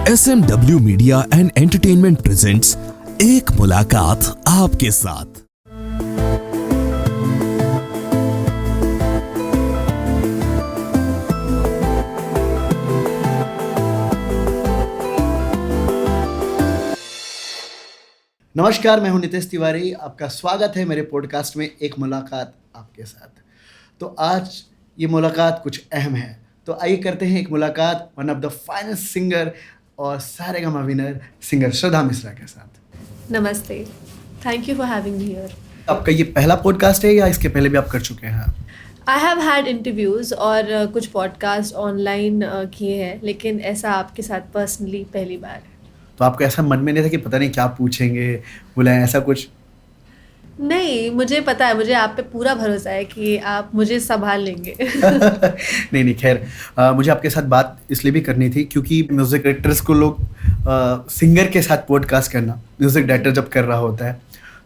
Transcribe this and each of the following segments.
SMW media and entertainment presents एक मुलाकात आपके साथ। नमस्कार, मैं हूं नितेश तिवारी। आपका स्वागत है मेरे पॉडकास्ट में एक मुलाकात आपके साथ। तो आज ये मुलाकात कुछ अहम है, तो आइए करते हैं एक मुलाकात one of the finest singer और सारेगामा विनर सिंगर श्रद्धा मिश्रा के साथ। नमस्ते, thank you for having me here. आपका ये पहला पॉडकास्ट है या इसके पहले भी आप कर चुके हैं? आई हैव हैड इंटरव्यूज़ और कुछ पॉडकास्ट ऑनलाइन किए हैं, लेकिन ऐसा आपके साथ पर्सनली पहली बार है। तो आपको ऐसा मन में नहीं था कि पता नहीं क्या पूछेंगे, बोला ऐसा कुछ? नहीं, मुझे पता है, मुझे आप पे पूरा भरोसा है कि आप मुझे संभाल लेंगे। नहीं खैर, मुझे आपके साथ बात इसलिए भी करनी थी क्योंकि म्यूज़िक डायरेक्टर्स को लोग सिंगर के साथ पॉडकास्ट करना, म्यूज़िक डायरेक्टर जब कर रहा होता है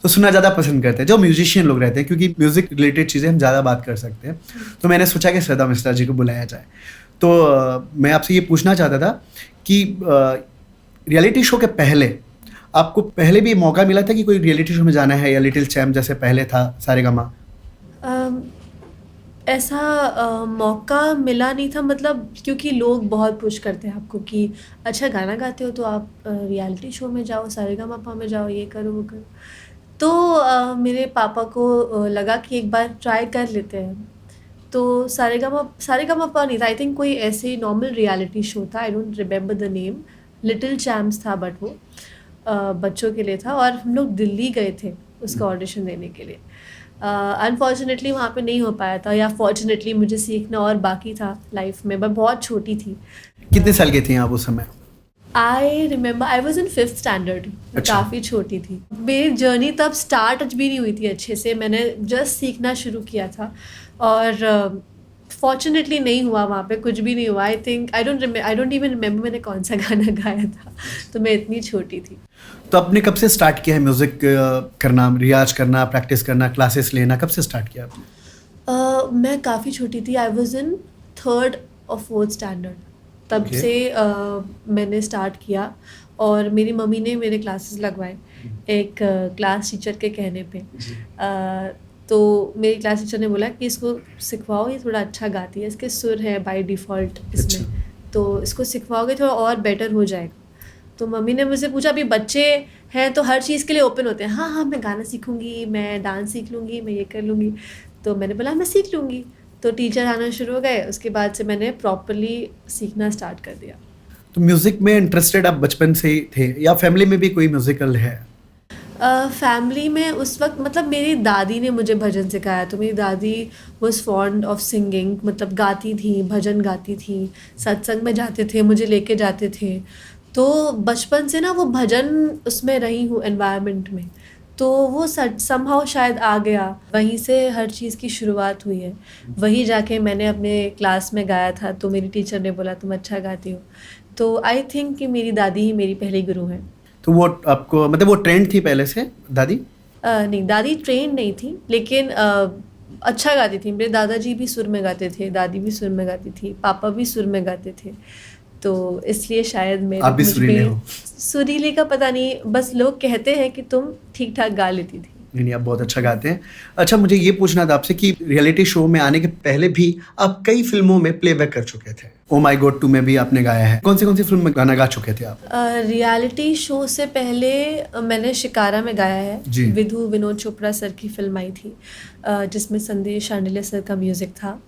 तो सुनना ज़्यादा पसंद करते हैं, जो म्यूजिशियन लोग रहते हैं, क्योंकि म्यूज़िक रिलेटेड चीज़ें हम ज़्यादा बात कर सकते हैं। तो मैंने सोचा कि श्रद्धा मिश्रा जी को बुलाया जाए। तो मैं आपसे ये पूछना चाहता था कि रियलिटी शो के पहले आपको पहले भी मौका मिला था कि कोई रियलिटी शो में जाना है, या लिटिल चैम्प जैसे पहले था सारेगामा? ऐसा मौका मिला नहीं था, मतलब क्योंकि लोग बहुत पुश करते हैं आपको कि अच्छा गाना गाते हो तो आप रियलिटी शो में जाओ, सारेगामापा में जाओ, ये करो वो करो। तो मेरे पापा को लगा कि एक बार ट्राई कर लेते हैं। तो सारेगामापा नहीं था, आई थिंक कोई ऐसे नॉर्मल रियलिटी शो था, I don't remember the name, little champs था, बट वो बच्चों के लिए था और हम लोग दिल्ली गए थे उसका ऑडिशन देने के लिए। अनफॉर्चुनेटली वहाँ पे नहीं हो पाया था, या फॉर्चुनेटली मुझे सीखना और बाकी था लाइफ में। मैं बहुत छोटी थी। कितने साल की थी आप उस समय? I remember I was in 5th standard. काफ़ी छोटी थी। मेरी जर्नी तब स्टार्ट भी नहीं हुई थी अच्छे से, मैंने जस्ट सीखना शुरू किया था और फॉर्चुनेटली नहीं हुआ, वहाँ पे कुछ भी नहीं हुआ। I think I don't even remember मैंने कौन सा गाना गाया था, तो मैं इतनी छोटी थी। तो आपने कब से स्टार्ट किया है म्यूज़िक करना, रियाज करना, प्रैक्टिस करना, क्लासेस लेना? कब से स्टार्ट किया आपने? मैं काफ़ी छोटी थी, आई वॉज इन 3rd और 4th स्टैंडर्ड। तब से मैंने स्टार्ट किया और मेरी मम्मी ने मेरे क्लासेस लगवाए एक क्लास टीचर के कहने पे। तो मेरी क्लास टीचर ने बोला कि इसको सिखवाओ, ये थोड़ा अच्छा गाती है, इसके सुर है बाय डिफ़ॉल्ट इसमें। अच्छा। तो इसको सिखवाओगे थोड़ा और बेटर हो जाएगा। तो मम्मी ने मुझसे पूछा, अभी बच्चे हैं तो हर चीज़ के लिए ओपन होते हैं, हाँ मैं गाना सीखूंगी, मैं डांस सीख लूँगी, मैं ये कर लूँगी। तो मैंने बोला मैं सीख लूँगी। तो टीचर आना शुरू हो गए, उसके बाद से मैंने प्रॉपरली सीखना स्टार्ट कर दिया। तो म्यूज़िक में इंटरेस्टेड आप बचपन से ही थे, या फैमिली में भी कोई म्यूज़िकल है? फैमिली में उस वक्त, मतलब मेरी दादी ने मुझे भजन सिखाया। तो मेरी दादी वॉज फॉन्ड ऑफ सिंगिंग, मतलब गाती थी, भजन गाती थी, सत्संग में जाते थे, मुझे लेके जाते थे। तो बचपन से ना वो भजन उसमें रही हूँ एनवायरनमेंट में, तो वो समहाउ शायद आ गया। वहीं से हर चीज़ की शुरुआत हुई है। वहीं जाके मैंने अपने क्लास में गाया था, तो मेरी टीचर ने बोला तुम अच्छा गाती हो। तो आई थिंक कि मेरी दादी ही मेरी पहली गुरु है। तो वो आपको, मतलब वो ट्रेंड थी पहले से दादी? नहीं, दादी ट्रेन नहीं थी, लेकिन अच्छा गाती थी। मेरे दादाजी भी सुर में गाते थे, दादी भी सुर में गाती थी, पापा भी सुर में गाते थे। तो इसलिए शायद आप भी सुरीले हो? सुरीले का पता नहीं, बस लोग कहते हैं कि तुम ठीक ठाक गा लेती थी। नहीं, आप बहुत अच्छा गाते हैं। अच्छा, मुझे ये पूछना था आपसे कि रियलिटी शो में आने के पहले भी आप कई फिल्मों में प्लेबैक कर चुके थे। ओ माई गॉड 2 में भी आपने गाया है। कौन सी फिल्म में गाना गा चुके थे आप? रियलिटी शो से पहले मैंने शिकारा में गाया है जी। विधु विनोद चोपड़ा सर की फिल्म आई थी, जिसमें संदेश शांडिल्य सर का म्यूज़िक था।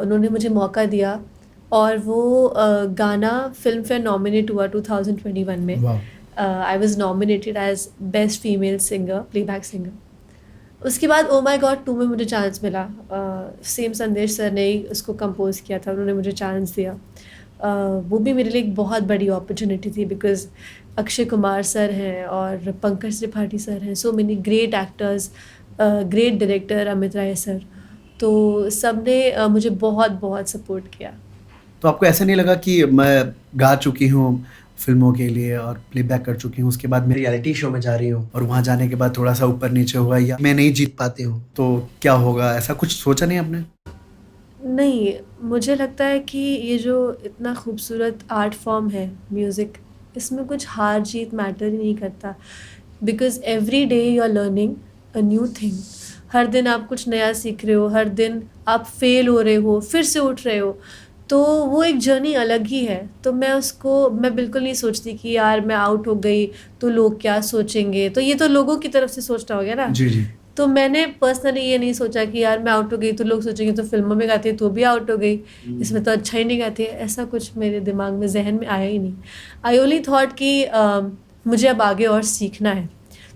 उन्होंने मुझे मौका दिया और वो गाना फिल्म फेयर नॉमिनेट हुआ 2021 में। I was nominated as best female singer, playback singer. उसके बाद ओ माई गॉड 2 में मुझे चांस मिला। सेम संदेश सर ने ही उसको कंपोज किया था, उन्होंने मुझे चांस दिया। वो भी मेरे लिए एक बहुत बड़ी अपॉर्चुनिटी थी, बिकॉज अक्षय कुमार सर हैं और पंकज त्रिपाठी सर हैं, so many great actors, great director Amit Rai sir. तो सब ने मुझे बहुत बहुत सपोर्ट किया। तो आपको ऐसा नहीं लगा कि मैं गा चुकी हूँ फिल्मों के लिए और प्लेबैक कर चुकी हूँ, उसके बाद मैं रियलिटी शो में जा रही हूँ और वहाँ जाने के बाद थोड़ा सा ऊपर नीचे हुआ या मैं नहीं जीत पाती हूँ तो क्या होगा, ऐसा कुछ सोचा नहीं आपने? नहीं, मुझे लगता है कि ये जो इतना खूबसूरत आर्ट फॉर्म है म्यूज़िक, इसमें कुछ हार जीत मैटर ही नहीं करता, because every day you are learning a new thing. हर दिन आप कुछ नया सीख रहे हो, हर दिन आप फेल हो रहे हो, फिर से उठ रहे हो, तो वो एक जर्नी अलग ही है। तो मैं बिल्कुल नहीं सोचती कि यार मैं आउट हो गई तो लोग क्या सोचेंगे, तो ये तो लोगों की तरफ से सोचना हो गया ना। जी जी। तो मैंने पर्सनली ये नहीं सोचा कि यार मैं आउट हो गई तो लोग सोचेंगे तो फिल्मों में गाती है तो भी आउट हो गई, इसमें तो अच्छा ही नहीं गाती है, ऐसा कुछ मेरे दिमाग में जहन में आया ही नहीं। आई ओनली थॉट कि मुझे अब आगे और सीखना है,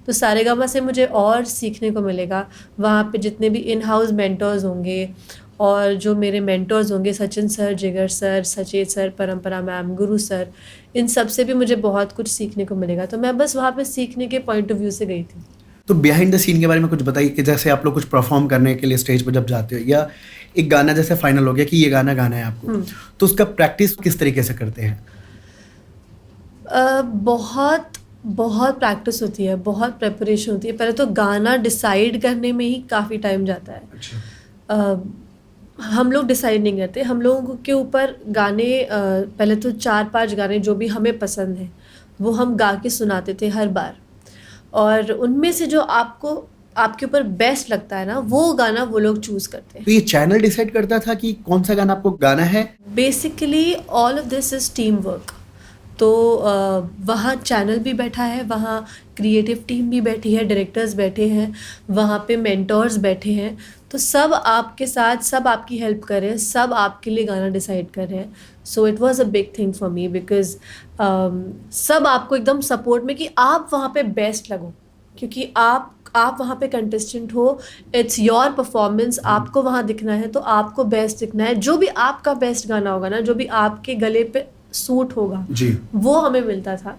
तो सारेगामा से मुझे और सीखने को मिलेगा। वहाँ पे जितने भी इन हाउस मेंटर्स होंगे और जो मेरे मेंटर्स होंगे, सचिन सर, जिगर सर, सचेत सर, परंपरा मैम, गुरु सर, इन सब से भी मुझे बहुत कुछ सीखने को मिलेगा। तो मैं बस वहाँ पे सीखने के पॉइंट ऑफ व्यू से गई थी। तो बिहाइंड द सीन के बारे में कुछ बताइए कि जैसे आप लोग कुछ परफॉर्म करने के लिए स्टेज पर जब जाते हो, या एक गाना जैसे फाइनल हो गया कि ये गाना गाना है आपको, तो उसका प्रैक्टिस किस तरीके से करते हैं? बहुत बहुत प्रैक्टिस होती है, बहुत प्रिपरेशन होती है। पहले तो गाना डिसाइड करने में ही काफ़ी टाइम जाता है। अच्छा। हम लोग डिसाइड नहीं करते, हम लोगों के ऊपर गाने पहले तो 4-5 गाने जो भी हमें पसंद हैं वो हम गा के सुनाते थे हर बार, और उनमें से जो आपके ऊपर बेस्ट लगता है ना, वो गाना वो लोग चूज़ करते हैं। तो ये चैनल डिसाइड करता था कि कौन सा गाना आपको गाना है? Basically all of this is team work. तो वहाँ चैनल भी बैठा है, वहाँ क्रिएटिव टीम भी बैठी है, डायरेक्टर्स बैठे हैं, वहाँ पे मेंटर्स बैठे हैं, तो सब आपके साथ, सब आपकी हेल्प कर रहे हैं, सब आपके लिए गाना डिसाइड कर रहे हैं। So it was a big thing for me, because सब आपको एकदम सपोर्ट में कि आप वहाँ पे बेस्ट लगो, क्योंकि आप वहाँ पे कंटेस्टेंट हो, इट्स योर परफॉर्मेंस, आपको वहाँ दिखना है तो आपको बेस्ट दिखना है। जो भी आपका बेस्ट गाना होगा ना, जो भी आपके गले पे सूट होगा जी। वो हमें मिलता था।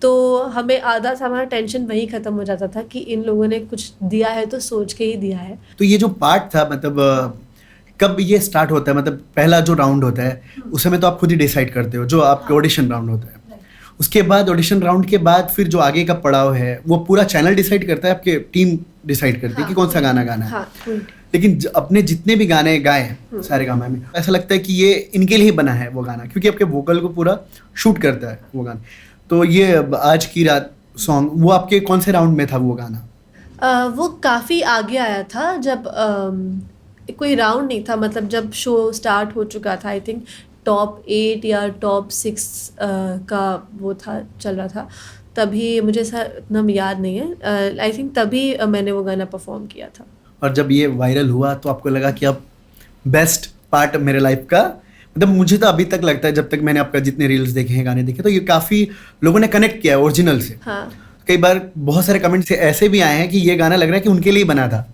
तो हमें आधा सा हमारा टेंशन वहीं ख़त्म हो जाता था कि इन लोगों ने कुछ दिया है तो सोच के ही दिया है। तो ये जो पार्ट था, मतलब कब ये स्टार्ट होता है? मतलब पहला जो राउंड होता है उस समय तो आप खुद ही डिसाइड करते हो, जो आपके ऑडिशन राउंड होता है। उसके बाद ऑडिशन राउंड के बाद फिर जो आगे का पड़ाव है वो पूरा चैनल डिसाइड करता है, आपके टीम डिसाइड करती है कि कौन सा गाना गाना है। हाँ, लेकिन अपने जितने भी गाने गाए सारेगामा में, ऐसा लगता है कि ये इनके लिए ही बना है वो गाना, क्योंकि आपके वोकल को पूरा शूट करता है वो गाना। तो ये आज की रात सॉन्ग, वो आपके कौन से राउंड में था वो गाना? वो काफ़ी आगे आया था, जब कोई राउंड नहीं था, मतलब जब शो स्टार्ट हो चुका था, आई थिंक टॉप 8 या टॉप 6 का वो था, चल रहा था, तभी मुझे ऐसा इतना याद नहीं है, आई थिंक तभी मैंने वो गाना परफॉर्म किया था। और जब ये वायरल हुआ तो आपको लगा कि अब बेस्ट पार्ट मेरे लाइफ का, मतलब मुझे तो अभी तक लगता है, जब तक मैंने आपका जितने रील्स देखे हैं, गाने देखे, तो ये काफ़ी लोगों ने कनेक्ट किया है ओरिजिनल से। हाँ, कई बार बहुत सारे कमेंट्स ऐसे भी आए हैं कि ये गाना लग रहा है कि उनके लिए ही बना था।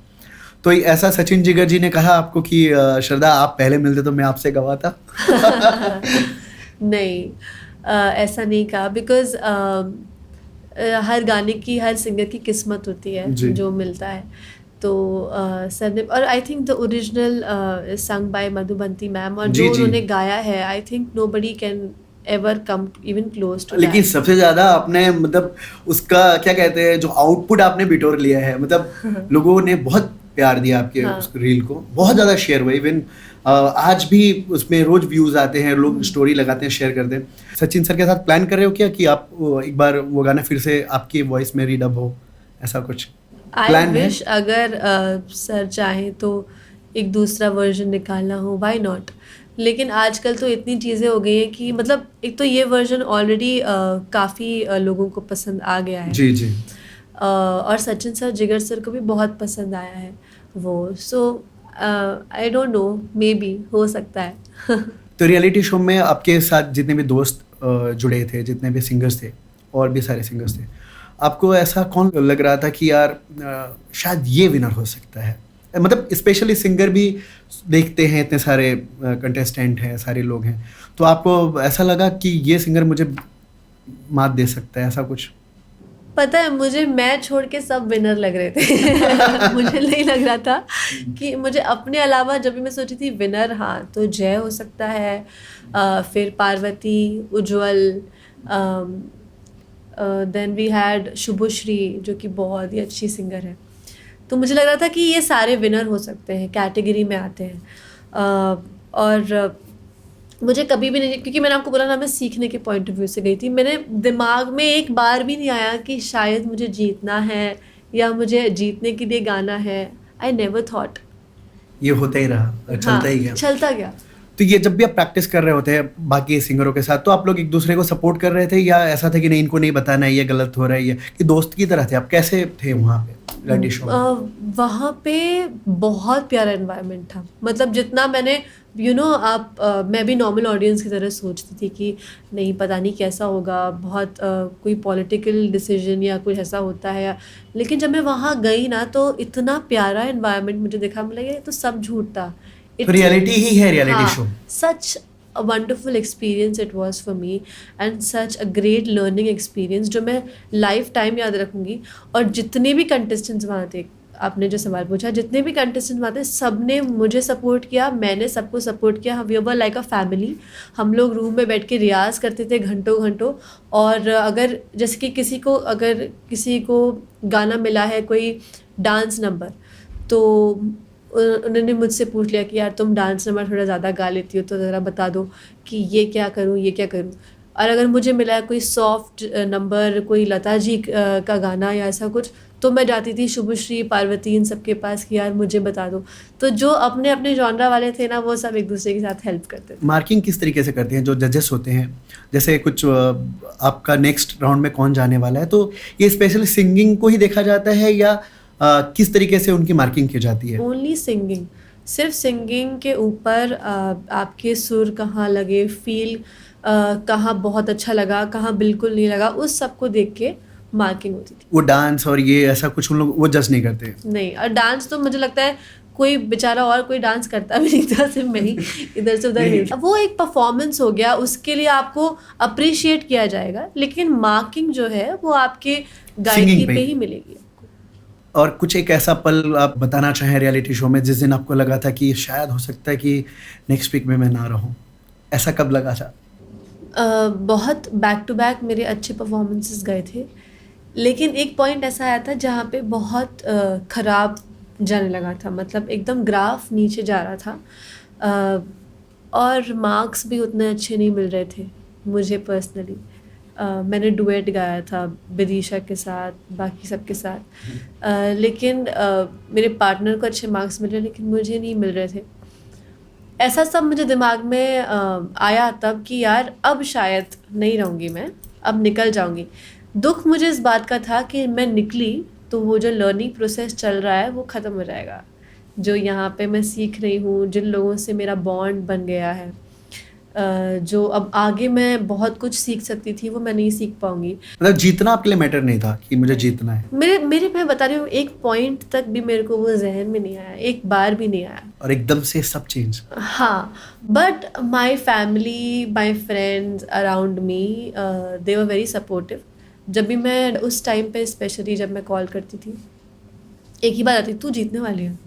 तो ऐसा सचिन जिगर जी ने कहा आपको कि श्रद्धा आप पहले मिलते तो मैं आपसे गवाता? नहीं, ऐसा नहीं कहा, बिकॉज हर गाने की, हर सिंगर की किस्मत होती है जो मिलता है। तो सर ने, और I think the original song by Madhubanti ma'am, और जो उन्होंने गाया है, I think nobody can ever come even close to. लेकिन सबसे ज्यादा आपने, मतलब उसका क्या कहते हैं, जो आउटपुट आपने बिटोर लिया है, मतलब लोगों ने बहुत प्यार दिया आपके उस रील को, बहुत ज्यादा शेयर हुआ। इवन आज भी उसमें रोज व्यूज आते हैं, लोग स्टोरी लगाते हैं, शेयर करते हैं। सचिन सर के साथ प्लान कर रहे हो क्या कि आप एक बार वो गाना फिर से आपकी वॉइस में रीडब हो, ऐसा कुछ आई विश अगर सर चाहें तो एक दूसरा वर्जन निकालना हो, व्हाई नॉट। लेकिन आजकल तो इतनी चीज़ें हो गई हैं कि मतलब एक तो ये वर्जन ऑलरेडी काफ़ी लोगों को पसंद आ गया है। जी जी। और सचिन सर, जिगर सर को भी बहुत पसंद आया है वो। So I don't know, maybe हो सकता है। तो रियलिटी शो में आपके साथ जितने भी दोस्त जुड़े थे, जितने भी सिंगर्स थे, और भी सारे सिंगर्स थे, आपको ऐसा कौन लग रहा था कि यार शायद ये विनर हो सकता है? मतलब स्पेशली सिंगर भी देखते हैं, इतने सारे कंटेस्टेंट हैं, सारे लोग हैं, तो आपको ऐसा लगा कि ये सिंगर मुझे मात दे सकता है, ऐसा कुछ? पता है, मुझे मैं छोड़ के सब विनर लग रहे थे। मुझे नहीं लग रहा था कि मुझे अपने अलावा, जब भी मैं सोची थी विनर, हाँ तो जय हो सकता है, फिर पार्वती, उज्जवल, देन वी हैड शुभश्री जो कि बहुत ही अच्छी सिंगर है। तो मुझे लग रहा था कि ये सारे विनर हो सकते हैं, कैटेगरी में आते हैं। और मुझे कभी भी नहीं, क्योंकि मैंने आपको बोला ना मैं सीखने के पॉइंट ऑफ व्यू से गई थी, मेरे दिमाग में एक बार भी नहीं आया कि शायद मुझे जीतना है या मुझे जीतने के लिए गाना है. I never thought. ये होता ही रहा और चलता ही गया. चलता गया. तो ये जब भी आप प्रैक्टिस कर रहे होते हैं बाकी सिंगरों के साथ, तो आप लोग एक दूसरे को सपोर्ट कर रहे थे या ऐसा था कि नहीं इनको नहीं बताना है ये गलत हो रहा है, ये कि दोस्त की तरह थे आप? कैसे थे वहाँ पे रियलिटी शो में? वहाँ पे बहुत प्यारा एनवायरनमेंट था. मतलब जितना मैंने मैं भी नॉर्मल ऑडियंस की तरह सोचती थी कि नहीं पता नहीं कैसा होगा, बहुत कोई पॉलिटिकल डिसीजन या कुछ ऐसा होता है लेकिन जब मैं वहाँ गई ना तो इतना प्यारा एनवायरनमेंट मुझे दिखा. मतलब ये तो सब झूठ था. तो रियलिटी ही है reality show. Such a wonderful experience it was for me and such a great learning experience जो मैं लाइफ टाइम याद रखूँगी. और जितने भी कंटेस्टेंट्स वहाँ थे, आपने जो सवाल पूछा, जितने भी कंटेस्टेंट वहाँ थे सब ने मुझे सपोर्ट किया, मैंने सबको सपोर्ट किया. We were like a family. हम लोग रूम में बैठ के रियाज़ करते थे घंटों घंटों. और अगर जैसे कि किसी को गाना मिला है कोई डांस नंबर, तो उन्होंने मुझसे पूछ लिया कि यार तुम डांस नंबर थोड़ा ज़्यादा गा लेती हो तो ज़रा बता दो कि ये क्या करूँ. और अगर मुझे मिला है कोई सॉफ्ट नंबर, कोई लता जी का गाना या ऐसा कुछ, तो मैं जाती थी शुभश्री, पार्वती, इन सब के पास कि यार मुझे बता दो. तो जो अपने अपने जॉनरा वाले थे ना, वो सब एक दूसरे के साथ हेल्प करते थे. मार्किंग किस तरीके से करते हैं जो जजेस होते हैं? जैसे कुछ आपका नेक्स्ट राउंड में कौन जाने वाला है, तो ये स्पेशली सिंगिंग को ही देखा जाता है या किस तरीके से उनकी मार्किंग की जाती है? Only singing. सिर्फ सिंगिंग के ऊपर आपके सुर कहाँ लगे, फील कहाँ बहुत अच्छा लगा, कहाँ बिल्कुल नहीं लगा, उस सब को देख के मार्किंग होती थी. वो डांस और ये ऐसा कुछ उन लोग वो जज नहीं करते? नहीं. और डांस तो मुझे लगता है कोई बेचारा और कोई डांस करता भी नहीं था, सिर्फ मैं ही इधर से उधर नहीं. वो एक परफॉर्मेंस हो गया, उसके लिए आपको अप्रिशिएट किया जाएगा, लेकिन मार्किंग जो है वो आपके गायकी पे ही मिलेगी. और कुछ एक ऐसा पल आप बताना चाहें रियलिटी शो में जिस दिन आपको लगा था कि शायद हो सकता है कि नेक्स्ट वीक में मैं ना रहूं, ऐसा कब लगा था? बहुत बैक टू बैक मेरे अच्छे परफॉर्मेंसेस गए थे, लेकिन एक पॉइंट ऐसा आया था जहाँ पे बहुत ख़राब जाने लगा था. मतलब एकदम ग्राफ नीचे जा रहा था और मार्क्स भी उतने अच्छे नहीं मिल रहे थे मुझे पर्सनली. मैंने डुएट गाया था विदिशा के साथ, बाकी सब के साथ, लेकिन मेरे पार्टनर को अच्छे मार्क्स मिल रहे लेकिन मुझे नहीं मिल रहे थे. ऐसा सब मुझे दिमाग में आया तब कि यार अब शायद नहीं रहूँगी मैं, अब निकल जाऊँगी. दुख मुझे इस बात का था कि मैं निकली तो वो जो लर्निंग प्रोसेस चल रहा है वो ख़त्म हो जाएगा. जो यहाँ पे मैं सीख रही हूँ, जिन लोगों से मेरा बॉन्ड बन गया है, जो अब आगे मैं बहुत कुछ सीख सकती थी वो मैं नहीं सीख पाऊंगी. मतलब जीतना आपके लिए मैटर नहीं था कि मुझे जीतना है? मेरे मैं बता रही हूँ, एक पॉइंट तक भी मेरे को वो जहन में नहीं आया, एक बार भी नहीं आया. और एकदम से सब चेंज? हाँ. But my family, my friends around me, they were very supportive. जब भी मैं उस टाइम पे स्पेशली जब मैं कॉल करती थी, एक ही बात आती, तू जीतने वाली है,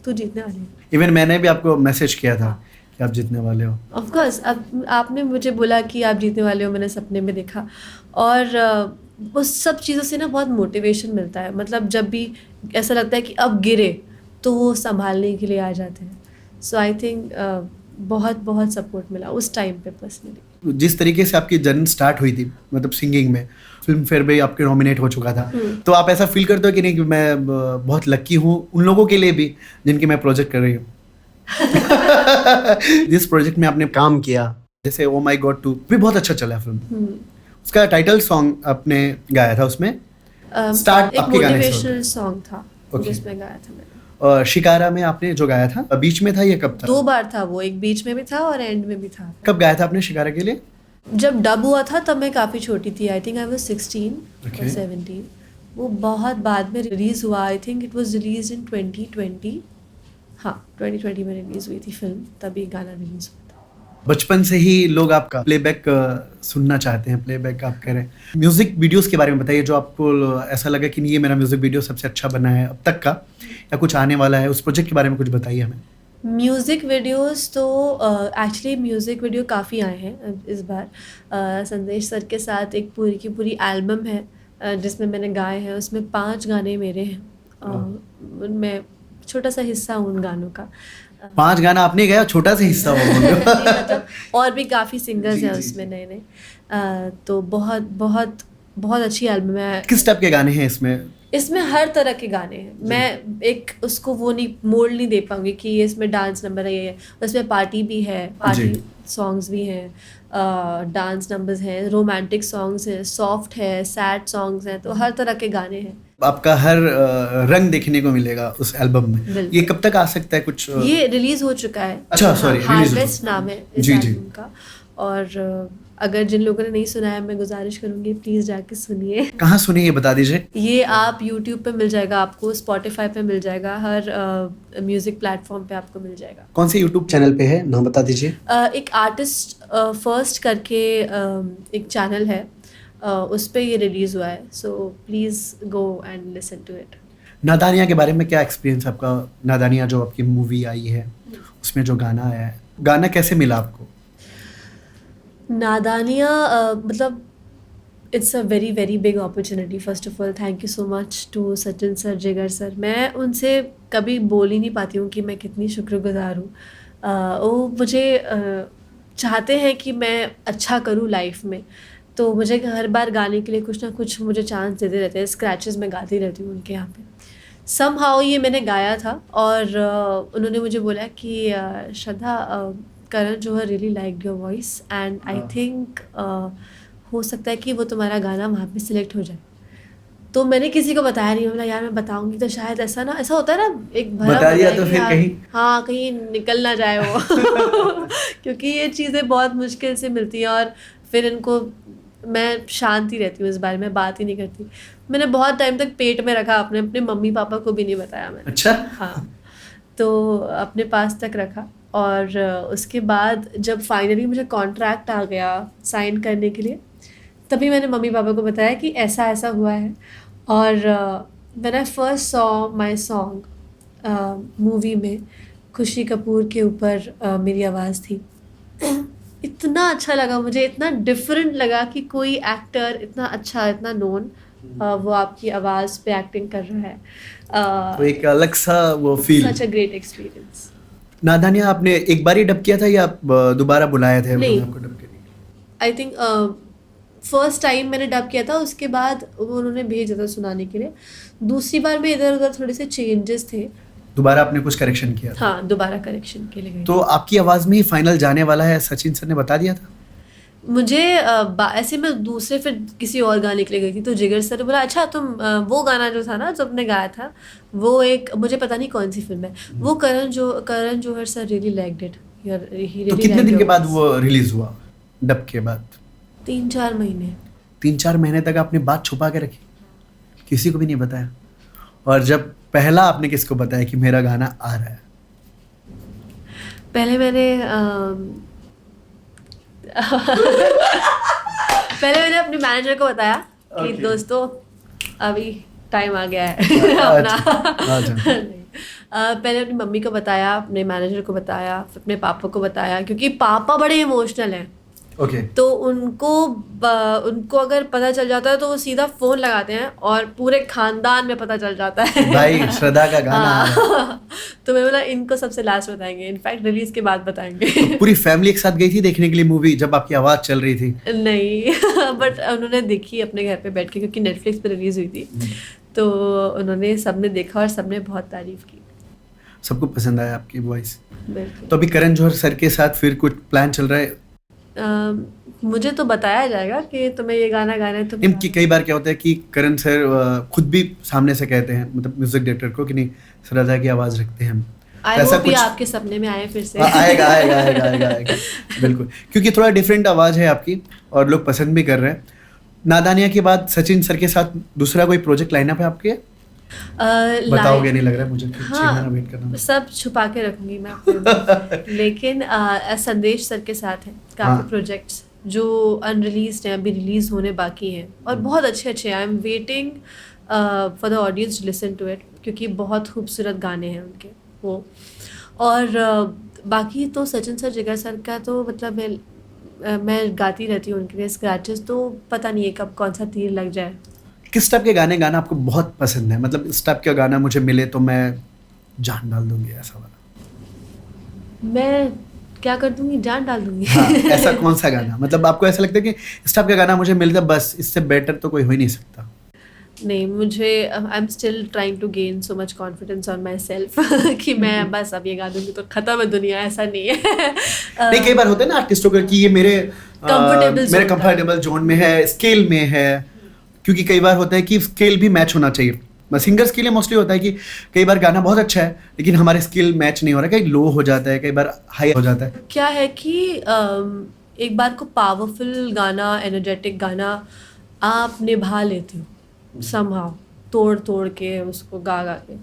तू जीतने वाली है. इवन मैंने भी आपको मैसेज किया था कि आप जीतने वाले हो. Of course. अब आपने मुझे बोला कि आप जीतने वाले हो, मैंने सपने में देखा. और उस सब चीज़ों से ना बहुत मोटिवेशन मिलता है. मतलब जब भी ऐसा लगता है कि अब गिरे तो वो संभालने के लिए आ जाते हैं. सो आई थिंक बहुत बहुत सपोर्ट मिला उस टाइम पे पर्सनली. जिस तरीके से आपकी जर्नी स्टार्ट हुई थी, मतलब सिंगिंग में, फिल्म फेयर में आपके नॉमिनेट हो चुका था, तो आप ऐसा फील करते हो कि नहीं कि मैं बहुत लकी हूँ उन लोगों के लिए भी जिनकी मैं प्रोजेक्ट कर रही हूँ? जिस प्रोजेक्ट में आपने काम किया, जैसे ओ माई गॉड 2 भी बहुत अच्छा चला फिल्म. उसका टाइटल सॉन्ग आपने गाया था उसमें. स्टार्ट आपके गाने से मोटिवेशनल सॉन्ग था जिसमें गाया था मैंने. और शिकारा में आपने जो गाया था, बीच में था ये कब था? 2 बार था वो, एक बीच में भी था और एंड में भी था. कब गाया था आपने शिकारा के लिए? जब डब हुआ था तब मैं काफ़ी छोटी थी. आई थिंक आई वाज 16 और 17. वो बहुत बाद में रिलीज़ हुआ. I think it was release इन 2020. हाँ, 2020 में रिलीज़ हुई थी फिल्म, तभी गाना रिलीज़ हुआ था. बचपन से ही लोग आपका प्लेबैक सुनना चाहते हैं, प्लेबैक आप करें. म्यूजिक वीडियोस के बारे में बताइए, जो आपको ऐसा लगा कि ये मेरा म्यूजिक वीडियो सबसे अच्छा बना है अब तक का, या कुछ आने वाला है, उस प्रोजेक्ट के बारे में कुछ बताइए हमें. म्यूज़िक वीडियोस तो एक्चुअली म्यूज़िक वीडियो काफ़ी आए हैं इस बार. संदेश सर के साथ एक पूरी की पूरी एल्बम है जिसमें मैंने गाए हैं. उसमें 5 गाने मेरे हैं. उनमें छोटा सा हिस्सा उन गानों का. 5 गाना आपने गाया, छोटा सा हिस्सा वो बोल रहे हो। नहीं, मतलब और भी काफ़ी सिंगर्स जी, हैं जी, उसमें नए नए। तो बहुत बहुत बहुत अच्छी एल्बम है। किस टाइप के गाने हैं इसमें? इसमें हर तरह के गाने हैं। मैं एक उसको वो नहीं मोल्ड नहीं दे पाऊंगी कि ये इसमें डांस नंबर है, ये है। उसमें पार्टी भी है, पार्टी सॉन्ग्स भी हैं, डांस नंबर्स हैं, रोमांटिक सॉन्ग्स हैं, सॉफ्ट है, सैड सॉन्ग्स हैं, तो हर तरह के गाने हैं। आपका हर रंग देखने को मिलेगा उस एल्बम में। बिल्कुल। ये कब तक आ सकता है कुछ? ये रिलीज हो चुका है। अच्छा, sorry, release हो हार्वेस्ट चुका। नाम है इस जी, जी। एल्बम का। और अगर जिन लोगों ने नहीं सुना है, मैं गुजारिश करूंगी प्लीज जाके सुनिए। कहाँ सुनी ये बता दीजिए। ये आप YouTube पे मिल जाएगा, आपको Spotify पे मिल जाएगा, हर म्यूजिक प्लेटफॉर्म पे आपको मिल जाएगा। कौन से यूट्यूब चैनल पे है, नाम बता दीजिए। एक आर्टिस्ट फर्स्ट करके एक चैनल है, उस पे ये रिलीज हुआ है। So please go and listen to it. Nadaaniyan के बारे में क्या एक्सपीरियंस आपका? नादानिया जो आपकी मूवी आई है उसमें जो गाना आया है, गाना कैसे मिला आपको? नादानिया मतलब it's a very very big opportunity. First of all thank you so much to Sachin sir, Jigar sir. मैं उनसे कभी बोल ही नहीं पाती हूँ कि मैं कितनी शुक्रगुजार हूँ। वो मुझे चाहते हैं कि मैं अच्छा करूँ लाइफ में, तो मुझे हर बार गाने के लिए कुछ ना कुछ मुझे चांस देते रहते हैं। स्क्रैचेस मैं गाती रहती हूँ उनके यहाँ पे। समहाउ ये मैंने गाया था और उन्होंने मुझे बोला कि Shraddha, Karan Johar really liked your voice and I think हो सकता है कि वो तुम्हारा गाना वहाँ पे सिलेक्ट हो जाए। तो मैंने किसी को बताया नहीं। बोला यार मैं बताऊंगी तो शायद ऐसा होता है ना, एक भरम बता हो दिया जाए तो कि फिर हाँ, कहीं हाँ कहीं निकल ना जाए वो। क्योंकि ये चीज़ें बहुत मुश्किल से मिलती हैं और फिर इनको मैं शांति रहती हूँ इस बारे में, बात ही नहीं करती। मैंने बहुत टाइम तक पेट में रखा, अपने मम्मी पापा को भी नहीं बताया मैंने। अच्छा। हाँ, तो अपने पास तक रखा। और उसके बाद जब फाइनली मुझे कॉन्ट्रैक्ट आ गया साइन करने के लिए, तभी मैंने मम्मी पापा को बताया कि ऐसा ऐसा हुआ है। और when I first saw my song movie में खुशी कपूर के ऊपर मेरी आवाज़ थी, इतना अच्छा लगा मुझे, इतना डिफरेंट लगा कि कोई एक्टर इतना अच्छा, इतना नोन, वो आपकी आवाज़ पे एक्टिंग कर रहा है। तो एक अलग सा वो feel. Such a great experience. Nadaaniyan आपने एक बार ही डब किया था या आप दोबारा बुलाए थे नहीं। आपको डब करने? आई थिंक फर्स्ट टाइम मैंने डब किया था, उसके बाद उन्होंने भेजा था सुनाने के लिए। दूसरी बार में इधर उधर थोड़े से चेंजेस थे। दोबारा आपने कुछ करेक्शन किया था? हाँ, दोबारा करेक्शन के लिए गई। तो आपकी आवाज में ही फाइनल जाने वाला है, सचिन सर ने बता दिया था? मुझे ऐसे मैं दूसरे फिर किसी और गाने के लिए गई थी, तो जिगर सर ने बोला अच्छा तुम वो गाना जो था ना जो आपने गाया था, वो एक मुझे पता नहीं कौन सी फिल्म है, वो Karan Johar sir really liked it. तो कितने दिन के बाद वो रिलीज हुआ डब के बाद? 3-4 महीने। 3-4 महीने तक आपने बात छुपा के रखी, किसी को भी नहीं बताया? और जब पहला आपने किसको बताया कि मेरा गाना आ रहा है? पहले मैंने अपने मैनेजर को बताया कि Okay. दोस्तों अभी टाइम आ गया है अपना। अच्छा। नहीं, पहले अपनी मम्मी को बताया, अपने मैनेजर को बताया, फिर अपने पापा को बताया, क्योंकि पापा बड़े इमोशनल हैं। ओके। तो उनको अगर पता चल जाता है तो वो सीधा फोन लगाते हैं और पूरे खानदान में पता चल जाता है भाई श्रद्धा का गाना आ रहा है। तो मैं बोला इनको सबसे लास्ट बताएंगे, इनफैक्ट रिलीज के बाद बताएंगे। तो पूरी फैमिली एक साथ गई थी देखने के लिए मूवी जब आपकी आवाज चल रही थी? नहीं, बट उन्होंने देखी अपने घर पे बैठ के, क्योंकि नेटफ्लिक्स पे रिलीज हुई थी। तो उन्होंने सबने देखा और सबने बहुत तारीफ की। सबको पसंद आया आपकी वॉइस? बिल्कुल। तो अभी करण जौहर सर के साथ फिर कुछ प्लान चल रहा है? मुझे तो बताया जाएगा कि तुम्हें ये गाना गाना है तो कि कई बार क्या होता है कि करण सर खुद भी सामने से कहते हैं, मतलब म्यूजिक डायरेक्टर को, कि नहीं श्रद्धा की आवाज रखते हैं हम। आई होप ये आपके सपने में आए फिर से। आएगा आएगा आएगा आएगा आएगा बिल्कुल, क्योंकि थोड़ा डिफरेंट आवाज है आपकी और लोग पसंद भी कर रहे हैं। नादानिया के बाद सचिन सर के साथ दूसरा कोई प्रोजेक्ट लाइनअप है आपके? बताओगे नहीं लग रहा है मुझे, 6 महीना वेट करना। सब छुपा के रखूंगी मैं अपने लेकिन संदेश सर के साथ है काफी प्रोजेक्ट्स जो अनरिलीज्ड हैं, अभी रिलीज होने बाकी हैं और बहुत अच्छे अच्छे। I am waiting for the audience to listen to it, क्योंकि बहुत खूबसूरत गाने हैं उनके वो। और बाकी तो सचिन सर, जिगर सर का तो मतलब मैं गाती रहती हूँ उनके लिए स्क्रैचेस, तो पता नहीं है कब कौन सा तीर लग जाए। किस टाइप के गाने गाना आपको बहुत पसंद है? मतलब इस टाइप का गाना मुझे मिले तो मैं जान डाल दूंगी, ऐसा वाला? मैं क्या कर दूंगी, जान डाल दूंगी। हाँ, ऐसा कौन सा गाना, मतलब आपको ऐसा लगता है कि इस टाइप का गाना मुझे मिल जाए बस, इससे बेटर तो कोई हो ही नहीं सकता? नहीं, मुझे I am still trying to gain so much confidence on myself कि मैं बस अब ये गा दूंगी तो खत्म है दुनिया, ऐसा नहीं है। नहीं, कई बार होता है ना आर्टिस्टों का कि ये मेरे Comfortable zone कंफर्टेबल जोन में है, स्केल में है, क्योंकि कई बार होता है कि स्केल भी मैच होना चाहिए। सिंगर्स के लिए मोस्टली होता है कि कई बार गाना बहुत अच्छा है लेकिन हमारे स्किल मैच नहीं हो रहा, कई लो हो जाता है, कई बार हाई हो जाता है। क्या है कि एक बार को पावरफुल गाना, एनर्जेटिक गाना आप निभा लेते हो समहाउ, तोड़ तोड़ के उसको गा गा के,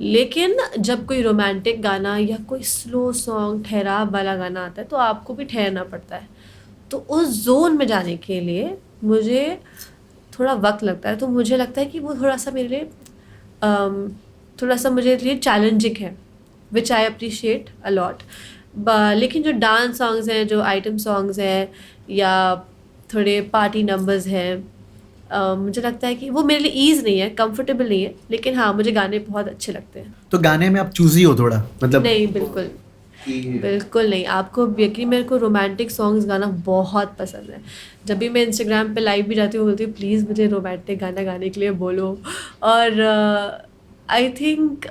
लेकिन जब कोई रोमांटिक गाना या कोई स्लो सॉन्ग, ठहराव वाला गाना आता है तो आपको भी ठहरना पड़ता है। तो उस जोन में जाने के लिए मुझे थोड़ा वक्त लगता है, तो मुझे लगता है कि वो थोड़ा सा मेरे लिए थोड़ा सा मुझे लिए चैलेंजिंग है, विच आई अप्रिशिएट अलॉट। लेकिन जो डांस सॉन्ग्स हैं, जो आइटम सॉन्ग्स हैं या थोड़े पार्टी नंबर्स हैं, मुझे लगता है कि वो मेरे लिए ईज नहीं है, कंफर्टेबल नहीं है, लेकिन हाँ मुझे गाने बहुत अच्छे लगते हैं। तो गाने में आप चूजी हो थोड़ा, मतलब? नहीं, बिल्कुल बिल्कुल नहीं। आपको यकीन, मेरे को रोमांटिक सॉन्ग्स गाना बहुत पसंद है। जब भी मैं इंस्टाग्राम पे लाइव भी जाती हूँ बोलती हूँ प्लीज़ मुझे रोमांटिक गाना गाने के लिए बोलो। और आई थिंक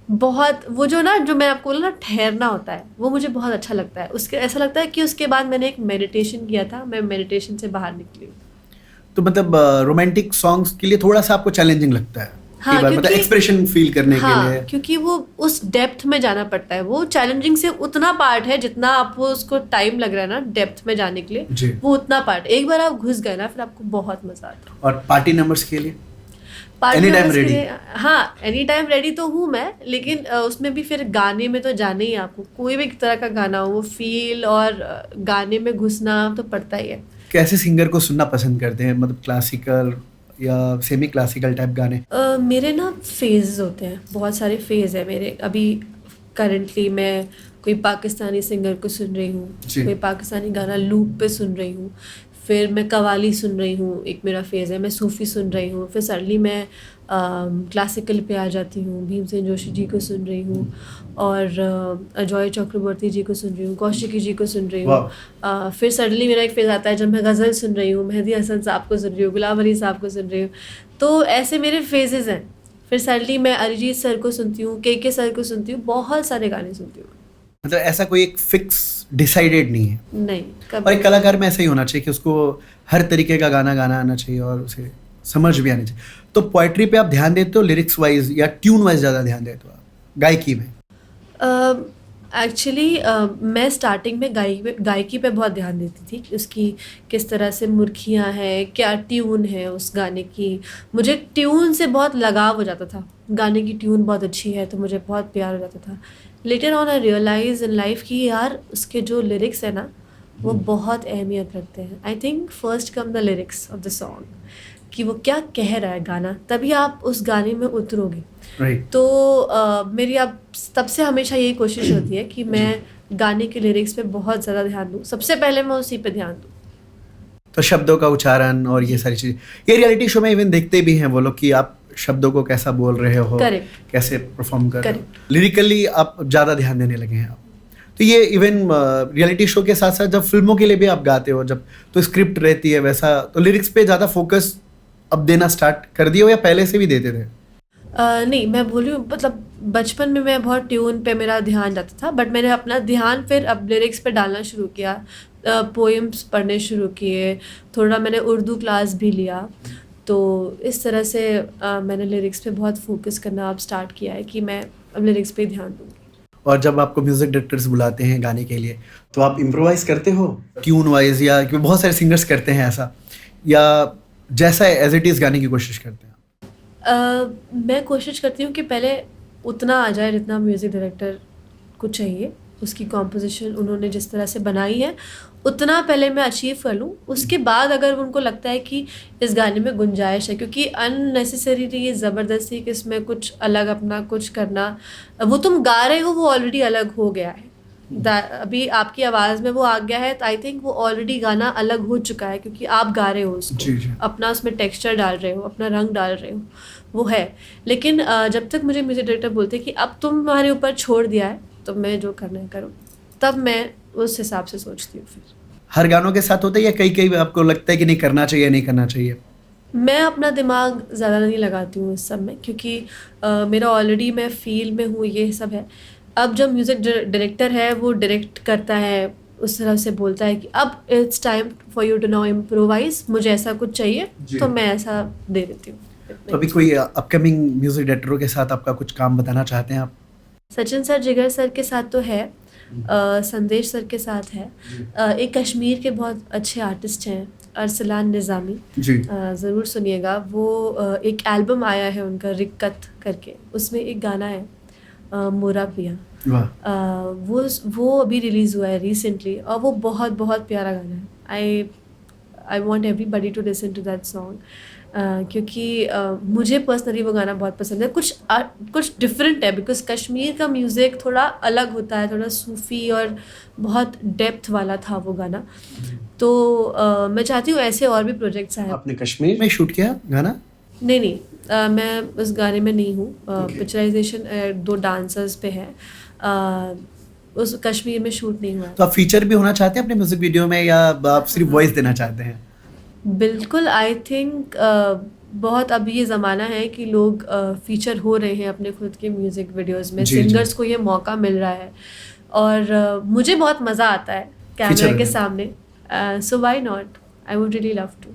बहुत वो जो ना, जो मैं आपको बोला ना, ठहरना होता है, वो मुझे बहुत अच्छा लगता है। उसके ऐसा लगता है कि उसके बाद मैंने एक मेडिटेशन किया था, मैं मेडिटेशन से बाहर निकली हूँ। तो मतलब रोमांटिक सॉन्ग्स के लिए थोड़ा सा आपको चैलेंजिंग लगता है? हाँ, कई बार मतलब एक्सप्रेशन फील करने के लिए। क्योंकि वो उस डेप्थ में जाना पड़ता है। वो चैलेंजिंग से उतना पार्ट है जितना आपको उसको टाइम लग रहा है ना डेप्थ में जाने के लिए, वो उतना पार्ट। एक बार आप घुस गए ना फिर आपको बहुत मजा आता है। और पार्टी नंबर्स के लिए? पार्टी Anytime नंबर्स के ready? लिए, हाँ एनी टाइम रेडी तो हूँ मैं, लेकिन उसमें भी फिर गाने में तो जाने ही, आपको कोई भी तरह का गाना हो, वो फील और गाने में घुसना तो पड़ता ही है। कैसे सिंगर को सुनना पसंद करते हैं, मतलब क्लासिकल या सेमी क्लासिकल टाइप गाने? मेरे ना फेजेस होते हैं, बहुत सारे फेज है मेरे। अभी करंटली मैं कोई पाकिस्तानी सिंगर को सुन रही हूँ, कोई पाकिस्तानी गाना लूप पे सुन रही हूँ, फिर मैं कवाली सुन रही हूँ, एक मेरा फेज़ है, मैं सूफ़ी सुन रही हूँ, फिर सडनली मैं क्लासिकल पे आ जाती हूँ, भीमसेन जोशी जी को सुन रही हूँ, और अजॉय चक्रवर्ती जी को सुन रही हूँ, कौशिकी जी को सुन रही हूँ। फिर सडनली मेरा एक फेज़ आता है जब मैं गज़ल सुन रही हूँ, मेहदी हसन साहब को सुन रही हूँ, गुलाम अली साहब को सुन रही हूँ। तो ऐसे मेरे फेजेज़ हैं। फिर सडनली मैं अरिजीत सर को सुनती हूँ, के सर को सुनती हूँ, बहुत सारे गाने सुनती हूँ। मतलब ऐसा कोई एक फिक्स डिसाइडेड नहीं है? नहीं, और एक कलाकार में ऐसा ही होना चाहिए कि उसको हर तरीके का गाना गाना आना चाहिए और उसे समझ भी आनी चाहिए। तो पोएट्री पे आप ध्यान देते हो लिरिक्स वाइज या ट्यून वाइज ज़्यादा ध्यान देते हो आप गायकी में? एक्चुअली मैं स्टार्टिंग में गायकी पे बहुत ध्यान देती थी, उसकी किस तरह से मुर्खियाँ हैं, क्या ट्यून है उस गाने की। मुझे ट्यून से बहुत लगाव हो जाता था, गाने की ट्यून बहुत अच्छी है तो मुझे बहुत प्यार हो जाता था। Later on I realize in life कि यार उसके जो लिरिक्स है ना वो बहुत अहमियत रखते हैं। I think first come the lyrics of the song, कि वो क्या कह रहा है गाना, तभी आप उस गाने में उतरोगे। तो मेरी अब तब से हमेशा यही कोशिश होती है कि मैं गाने के लिरिक्स पे बहुत ज़्यादा ध्यान दूँ, सबसे पहले मैं उसी पे ध्यान दूँ। तो शब्दों का उच्चारण और ये सारी चीज़ें, ये रियलिटी शो में इवन देखते भी हैं वो लोग कि आप शब्दों को कैसा बोल रहे हो, कैसे परफॉर्म कर रहे हो, लिरिकली आप ज़्यादा ध्यान देने लगे हैं आप। तो ये इवन रियलिटी शो के साथ साथ जब फिल्मों के लिए भी आप गाते हो, जब तो स्क्रिप्ट रहती है वैसा, तो लिरिक्स पे ज़्यादा फोकस अब देना स्टार्ट कर दिए हो या पहले से भी देते थे? नहीं, मैं बोल रही हूँ मतलब बचपन में मैं बहुत ट्यून पे मेरा ध्यान जाता था, बट मैंने अपना ध्यान फिर अब लिरिक्स पे डालना शुरू किया, पोएम्स पढ़ने शुरू किए, थोड़ा मैंने उर्दू क्लास भी लिया। तो इस तरह से मैंने लिरिक्स पे बहुत फोकस करना अब स्टार्ट किया है कि मैं अब लिरिक्स पे ध्यान दूँगी। और जब आपको म्यूजिक डायरेक्टर्स बुलाते हैं गाने के लिए तो आप इम्प्रोवाइज करते हो ट्यून वाइज, या क्योंकि बहुत सारे सिंगर्स करते हैं ऐसा, या जैसा एज इट इज़ गाने की कोशिश करते हैं? मैं कोशिश करती हूँ कि पहले उतना आ जाए जितना म्यूज़िक डायरेक्टर को चाहिए, उसकी कॉम्पोजिशन उन्होंने जिस तरह से बनाई है उतना पहले मैं अचीव कर लूँ। उसके बाद अगर उनको लगता है कि इस गाने में गुंजाइश है, क्योंकि अननेसेसरीली ये ज़बरदस्ती कि इसमें कुछ अलग अपना कुछ करना, वो तुम गा रहे हो वो ऑलरेडी अलग हो गया है, अभी आपकी आवाज़ में वो आ गया है, तो आई थिंक वो ऑलरेडी गाना अलग हो चुका है, क्योंकि आप गा रहे हो उसको, अपना उसमें टेक्सचर डाल रहे हो, अपना रंग डाल रहे हो, वो है। लेकिन जब तक मुझे म्यूज़िक डायरेक्टर बोलते हैं कि अब तुम्हारे ऊपर छोड़ दिया है, तो मैं जो करना है करूँ, तब मैं उस हिसाब से सोचती हूँ। फिर हर गानों के साथ होता है या कई कई आपको लगता है कि नहीं करना चाहिए, नहीं करना चाहिए? मैं अपना दिमाग ज़्यादा नहीं लगाती हूँ इस सब में, क्योंकि मेरा ऑलरेडी मैं फील्ड में हूँ, ये सब है। अब जब म्यूज़िक डायरेक्टर है वो डायरेक्ट करता है, उस तरह से बोलता है कि अब it's time for you to now improvise, मुझे ऐसा कुछ चाहिए तो मैं ऐसा दे देती हूँ। तो अभी कोई अपकमिंग म्यूजिक डायरेक्टरों के साथ आपका कुछ काम बताना चाहते हैं आप? सचिन सर, जिगर सर के साथ तो है, संदेश सर के साथ है, एक कश्मीर के बहुत अच्छे आर्टिस्ट हैं अरसलान निज़ामी, जी। ज़रूर सुनिएगा। वो एक एल्बम आया है उनका रिक्कत करके, उसमें एक गाना है मोरा पिया, वाह। वो अभी रिलीज़ हुआ है रिसेंटली, और वो बहुत बहुत प्यारा गाना है। I want everybody to listen to that song, क्योंकि मुझे पर्सनली वो गाना बहुत पसंद है। कुछ डिफरेंट है, बिकॉज कश्मीर का म्यूज़िक थोड़ा अलग होता है, थोड़ा सूफ़ी और बहुत डेप्थ वाला था वो गाना। तो मैं चाहती हूँ ऐसे और भी प्रोजेक्ट्स आए। आपने कश्मीर में शूट किया गाना? नहीं, मैं उस गाने में नहीं हूँ। पिक्चराइजेशन 2 डांसर्स पे है, उस कश्मीर में शूट नहीं हुआ। तो आप फीचर भी होना चाहते हैं अपने म्यूजिक वीडियो में, या आप सिर्फ वॉइस देना चाहते हैं? बिल्कुल, आई थिंक बहुत अब ये ज़माना है कि लोग फीचर हो रहे हैं अपने खुद के म्यूज़िक वीडियोस में। जी, सिंगर्स को ये मौका मिल रहा है, और मुझे बहुत मज़ा आता है कैमरा के सामने, so why not, I would really love to.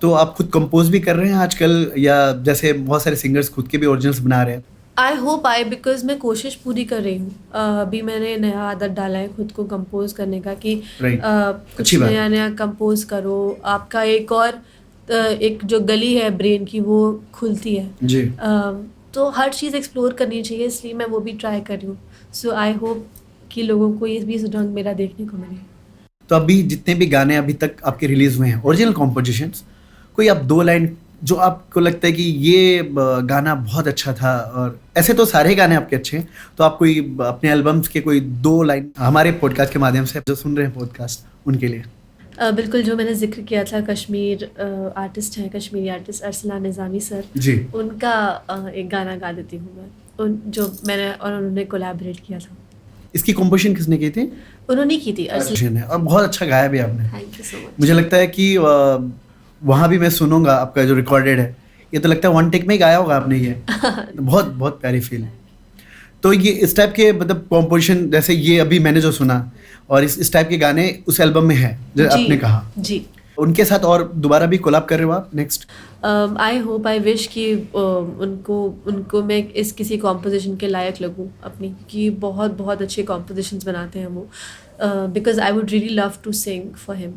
तो आप खुद कंपोज भी कर रहे हैं आजकल, या जैसे बहुत सारे सिंगर्स खुद के भी ओरिजिनल्स बना रहे हैं? आई होप बिकॉज मैं कोशिश पूरी कर रही हूँ। अभी मैंने नया आदत डाला है खुद को कंपोज करने का, कि कुछ अच्छी बात। नया कंपोज करो, आपका एक जो गली है ब्रेन की वो खुलती है जी। तो हर चीज़ एक्सप्लोर करनी चाहिए, इसलिए मैं वो भी ट्राई कर रही हूँ। सो आई होप कि लोगों को ये भी रंग मेरा देखने को मिले। तो अभी जितने भी गाने अभी तक आपके रिलीज हुए हैं ओरिजिनल कॉम्पोजिशंस, कोई आप 2 लाइन जो आपको लगता है कि ये गाना बहुत अच्छा था, और ऐसे तो सारे गाने आपके अच्छे हैं, तो आप कोई अपने एल्बम्स के कोई 2 लाइन हमारे पॉडकास्ट के माध्यम से जो सुन रहे हैं पॉडकास्ट उनके लिए? बिल्कुल, जो मैंने जिक्र किया था कश्मीर आर्टिस्ट हैं, कश्मीरी आर्टिस्ट अरसलान निज़ामी सर जी। उनका एक गाना गा देती हूँ मैं, जो मैंने और उन्होंने कोलैबोरेट किया था। इसकी कंपोजिशन किसने की थी? उन्होंने की थी, अरसलान। है, और बहुत अच्छा गाया भी आपने। Thank you so much. मुझे लगता है कि वहाँ भी मैं सुनूंगा आपका जो रिकॉर्डेड है, ये तो लगता है 1 टेक में ही गाया होगा आपने ये। बहुत बहुत प्यारी फील है। तो ये इस टाइप के मतलब कॉम्पोजिशन, जैसे ये अभी मैंने जो सुना, और इस टाइप के गाने उस एल्बम में है जो आपने कहा जी, उनके साथ और दोबारा भी कोलैब कर रहे हो आप next? I hope, I wish कि उनको मैं इस किसी कॉम्पोजिशन के लायक लगूँ अपनी, कि बहुत बहुत अच्छे कॉम्पोजिशंस बनाते हैं वो, because I would really love to sing for him.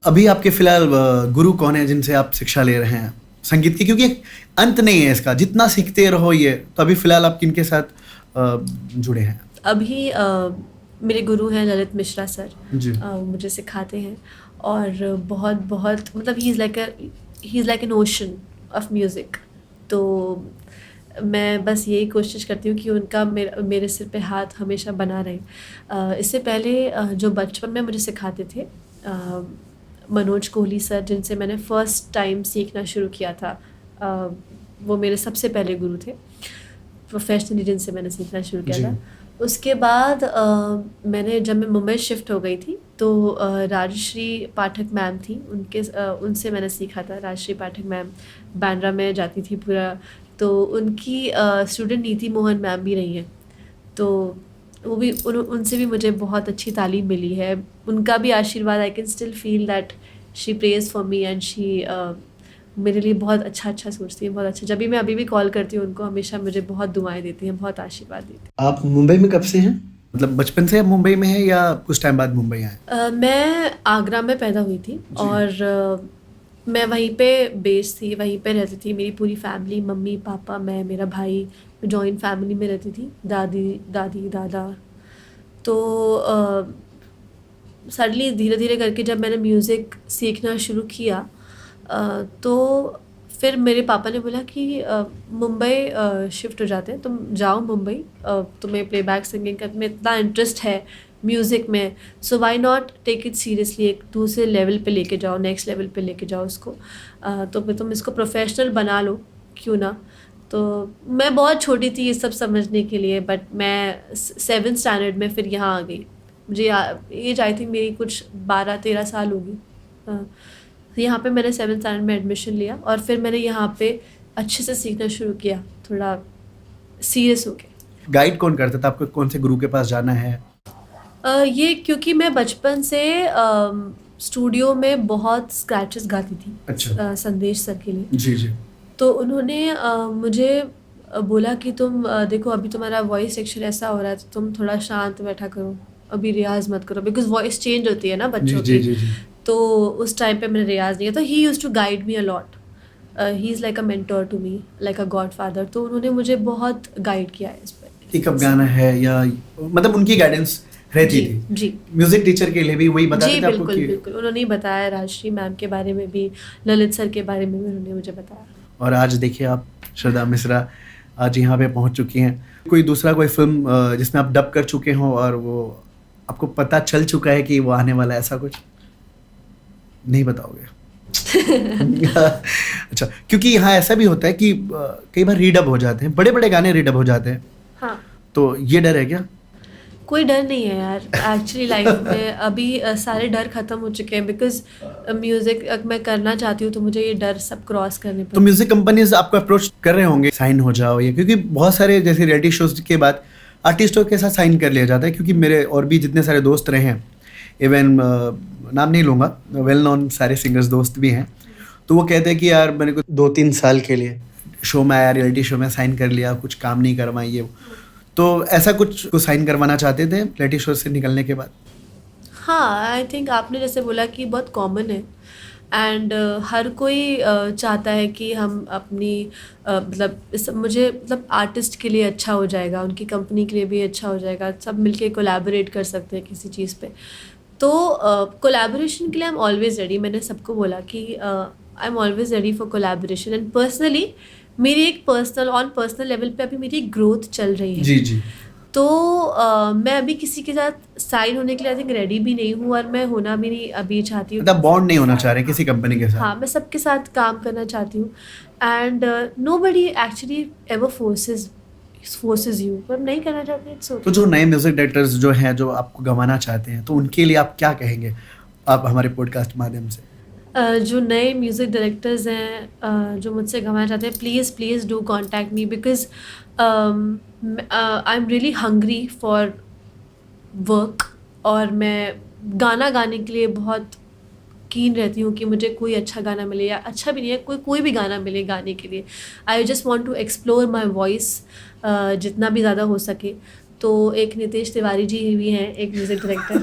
अभी आपके फिलहाल गुरु कौन है जिनसे आप शिक्षा ले रहे हैं संगीत की? क्योंकि अंत नहीं है इसका, जितना सीखते रहो ये। तो अभी फिलहाल आप किनके साथ जुड़े हैं? अभी मेरे गुरु हैं ललित मिश्रा सर जी। वो मुझे सिखाते हैं, और बहुत बहुत मतलब ही is like an ocean of music. तो मैं बस यही कोशिश करती हूँ कि उनका मेरे सिर पे हाथ हमेशा बना रहे। इससे पहले जो बचपन में मुझे सिखाते थे मनोज कोहली सर, जिनसे मैंने फ़र्स्ट टाइम सीखना शुरू किया था, वो मेरे सबसे पहले गुरु थे प्रोफेशनली, जिनसे मैंने सीखना शुरू किया था। उसके बाद जब मैं मुंबई शिफ्ट हो गई थी, तो राजश्री पाठक मैम थी, उनसे मैंने सीखा था। राजश्री पाठक मैम बांद्रा में जाती थी पूरा, तो उनकी स्टूडेंट नीति मोहन मैम भी रही हैं, तो वो भी उनसे भी मुझे बहुत अच्छी तालीम मिली है। उनका भी आशीर्वाद, I can still feel that she praise for me, and she मेरे लिए बहुत अच्छा सोचती है, बहुत अच्छा। जब भी मैं अभी भी कॉल करती हूँ उनको, हमेशा मुझे बहुत दुआएं देती हैं, बहुत आशीर्वाद देती हैं। आप मुंबई में कब से हैं? मतलब बचपन से आप मुंबई में हैं या कुछ टाइम बाद मुंबई आए? मैं आगरा में पैदा हुई थी, और मैं वहीं पे बेस थी, वहीं पे रहती थी। मेरी पूरी फैमिली, मम्मी पापा, मैं, मेरा भाई, जॉइंट फैमिली में रहती थी, दादी दादा। तो सडनली धीरे धीरे करके जब मैंने म्यूज़िक सीखना शुरू किया, तो फिर मेरे पापा ने बोला कि मुंबई शिफ्ट हो जाते हैं, तुम जाओ मुंबई, तुम्हें प्लेबैक सिंगिंग में इतना इंटरेस्ट है म्यूज़िक में, so why not take it seriously, एक दूसरे लेवल पे लेके जाओ, नेक्स्ट लेवल पे लेके जाओ उसको, तो तुम इसको प्रोफेशनल बना लो, क्यों ना। तो मैं बहुत छोटी थी ये सब समझने के लिए, बट मैं 7th स्टैंडर्ड में फिर यहाँ आ गई। मुझे एज आई थिंक मेरी कुछ 12-13 साल होगी। तो यहाँ पे मैंने 7th स्टैंडर्ड में एडमिशन लिया और फिर मैंने यहाँ पे अच्छे से सीखना शुरू किया, थोड़ा सीरियस हो गया। गाइड कौन करता था आपको, कौन से गुरु के पास जाना है? ये क्योंकि मैं बचपन से स्टूडियो में बहुत स्क्रैचेस गाती थी। अच्छा। संदेश सर के लिए। जी जी। तो उन्होंने मुझे बोला कि तुम देखो अभी तुम्हारा वॉइस सेक्शन ऐसा हो रहा है, तो तुम थोड़ा शांत बैठा करो, अभी रियाज मत करो, बिकॉज वॉइस चेंज होती है ना बच्चों जी की। जी जी। तो उस टाइम पे मैंने रियाज नहीं किया। तो he used to guide me a lot, he is like a mentor to me, like a godfather. तो उन्होंने मुझे बहुत गाइड किया है इस पर कि कब गाना है, या मतलब उनकी गाइडेंस रहती थी। जी म्यूजिक टीचर के लिए भी वही बताते जी, थे आपको बिल्कुल कि? बिल्कुल। उन्होंने ही बताया, राजश्री मैम के बारे में भी, ललित सर के बारे में भी उन्होंने मुझे बताया। और आज देखिए आप श्रद्धा मिश्रा आज यहाँ पे पहुँच चुकी हैं। कोई दूसरा कोई फिल्म जिसमें आप डब कर चुके हो और वो आपको पता चल चुका है कि वो आने वाला है, ऐसा कुछ नहीं बताओगे? अच्छा, क्योंकि यहाँ ऐसा भी होता है कि कई बार रीडअप हो जाते हैं, बड़े बड़े गाने रीडअप हो जाते हैं। हाँ, तो ये डर है क्या? कोई डर नहीं है यार एक्चुअली लाइफ में। अभी सारे डर खत्म हो चुके हैं, बिकॉज म्यूजिक मैं करना चाहती हूँ, तो मुझे ये डर सब क्रॉस करने तो पड़ते। म्यूजिक कंपनीज आपको अप्रोच कर रहे होंगे साइन हो जाओ ये, क्योंकि बहुत सारे जैसे रियलिटी शोज के बाद आर्टिस्टों के साथ साइन कर लिया जाता है। क्योंकि मेरे और भी जितने सारे दोस्त रहे हैं, इवन नाम नहीं लूँगा, वेल नॉन सारे सिंगर्स दोस्त भी हैं, तो वो कहते हैं कि यार मैंने को 2-3 साल के लिए शो में आया, रियलिटी शो में साइन कर लिया, कुछ काम नहीं करवाई ये। तो ऐसा कुछ को साइन करवाना चाहते थे रियलिटी शो से निकलने के बाद? हाँ, आई थिंक आपने जैसे बोला कि बहुत कॉमन है, एंड हर कोई चाहता है कि हम अपनी मुझे मतलब आर्टिस्ट के लिए अच्छा हो जाएगा, उनकी कंपनी के लिए भी अच्छा हो जाएगा, सब मिलके कोलैबोरेट कर सकते हैं किसी चीज़ पे। तो कोलैबोरेशन के लिए आई एम ऑलवेज रेडी। मैंने सबको बोला कि I am always ready for collaboration. And personally मेरी एक पर्सनल लेवल पे अभी मेरी ग्रोथ चल रही है। जी जी। तो मैं अभी किसी के साथ साइन होने के लिए आई थिंक रेडी भी नहीं हूँ, और मैं होना भी नहीं अभी चाहती हूँ। मतलब बॉन्ड नहीं होना चाह रहे किसी कंपनी के साथ? हाँ, मैं सबके साथ काम करना चाहती हूँ, and nobody actually ever forces you, पर नहीं करना चाहते, इट्स ओके। तो जो नए म्यूजिक डायरेक्टर्स जो हैं, जो आपको गंवाना चाहते हैं, तो उनके लिए आप क्या कहेंगे आप हमारे पॉडकास्ट माध्यम से? जो नए म्यूज़िक डायरेक्टर्स हैं जो मुझसे गंवाना चाहते हैं, please do contact me, because I am really hungry for work, और मैं गाना गाने के लिए बहुत कीन रहती हूँ कि मुझे कोई अच्छा गाना मिले, या अच्छा भी नहीं है, कोई भी गाना मिले गाने के लिए। I just want to explore my voice जितना भी ज़्यादा हो सके। तो एक नितेश तिवारी जी भी हैं, एक म्यूज़िक डायरेक्टर।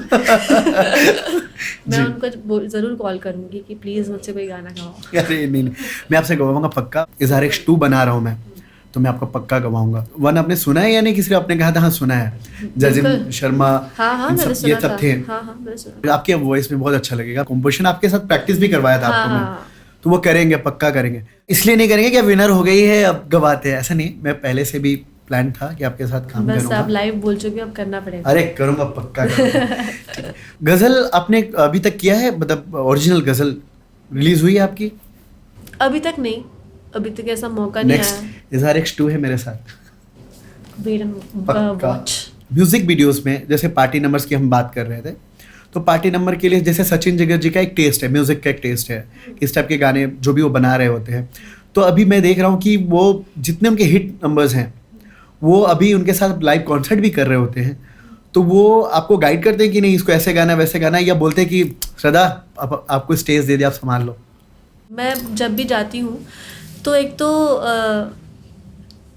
मैं उनको ज़रूर कॉल करूँगी कि प्लीज़ मुझसे कोई गाना गाओ। अरे नहीं, मैं आपसे गवाऊंगा पक्का। इज़हार-X 2 बना रहा हूँ मैं, तो मैं आपको पक्का गवाऊंगा। 1 आपने सुना है या नहीं? किसी ने आपने कहा था? हाँ सुना है, जजिम शर्मा, हाँ, मैंने सुना ये सब थे। हाँ, मैंने सुना। आपके वॉइस में बहुत अच्छा लगेगा। कंपोजिशन आपके साथ प्रैक्टिस भी करवाया था आपको मैं, तो वो करेंगे, पक्का करेंगे। इसलिए नहीं करेंगे कि विनर हो गई है अब गवाते हैं, ऐसा नहीं। मैं पहले से भी प्लान था कि आपके साथ काम बस करूंगा। आप लाइव बोल चुके हो, अब करना पड़ेगा। अरे करूंगा, पक्का करूंगा। गजल आपने अभी तक किया है? मतलब ओरिजिनल गजल रिलीज हुई है आपकी? अभी तक नहीं, अभी तक ऐसा मौका नहीं आया। नेक्स्ट इज़हार-X 2 है मेरे साथ, वेट एंड पक्का। वॉच। म्यूजिक वीडियोस में जैसे पार्टी नंबर्स की हम बात कर रहे थे, तो पार्टी नंबर के लिए जैसे सचिन जिगर जी का एक टेस्ट है, म्यूजिक का एक टेस्ट है, इस टाइप के गाने जो भी वो बना रहे होते हैं। तो अभी मैं देख रहा हूँ कि वो जितने उनके हिट नंबर्स हैं, वो अभी उनके साथ लाइव कॉन्सर्ट भी कर रहे होते हैं। तो वो आपको गाइड करते हैं कि नहीं इसको ऐसे गाना वैसे गाना, या बोलते हैं कि श्रद्धा आपको स्टेज दे दिया, आप संभाल लो? मैं जब भी जाती हूँ तो एक तो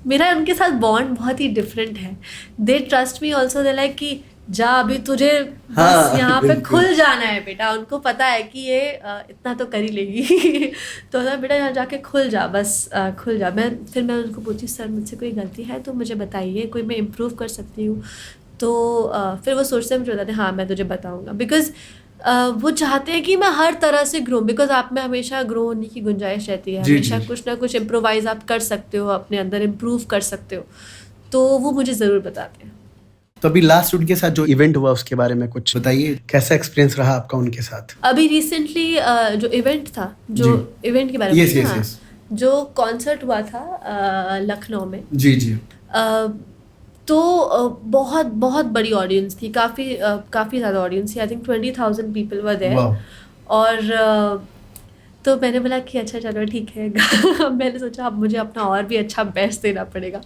मेरा उनके साथ बॉन्ड बहुत ही डिफरेंट है। They trust me also, they like कि जा अभी तुझे बस यहाँ पे खुल जाना है बेटा। उनको पता है कि ये इतना तो कर ही लेगी। तो ना बेटा यहाँ जाके खुल जा, बस खुल जा। फिर मैं उनको पूछती, सर मुझसे कोई गलती है तो मुझे बताइए, कोई मैं इम्प्रूव कर सकती हूँ? तो फिर वो सोचते हैं, मुझे बताते हैं हाँ मैं तुझे बताऊँगा। बिकॉज वो चाहते हैं कि मैं हर तरह से ग्रो, बिकॉज आप में हमेशा ग्रो होने की गुंजाइश रहती है, हमेशा कुछ ना कुछ इम्प्रोवाइज आप कर सकते हो, अपने अंदर इम्प्रूव कर सकते हो। तो वो मुझे ज़रूर बताते हैं। तो अभी लास्ट उनके साथ जो इवेंट हुआ उसके बारे में कुछ बताइए, कैसा एक्सपीरियंस रहा आपका उनके साथ? अभी रिसेंटली जो इवेंट था, जो इवेंट के बारे में, yes. जो कॉन्सर्ट हुआ था लखनऊ में, जी जी। तो बहुत बहुत बड़ी ऑडियंस थी, काफ़ी ज़्यादा ऑडियंस थी। I think 20,000 people were there. वाह। और तो मैंने बोला कि अच्छा चलो ठीक है। मैंने सोचा अब मुझे अपना और भी अच्छा बेस्ट देना पड़ेगा।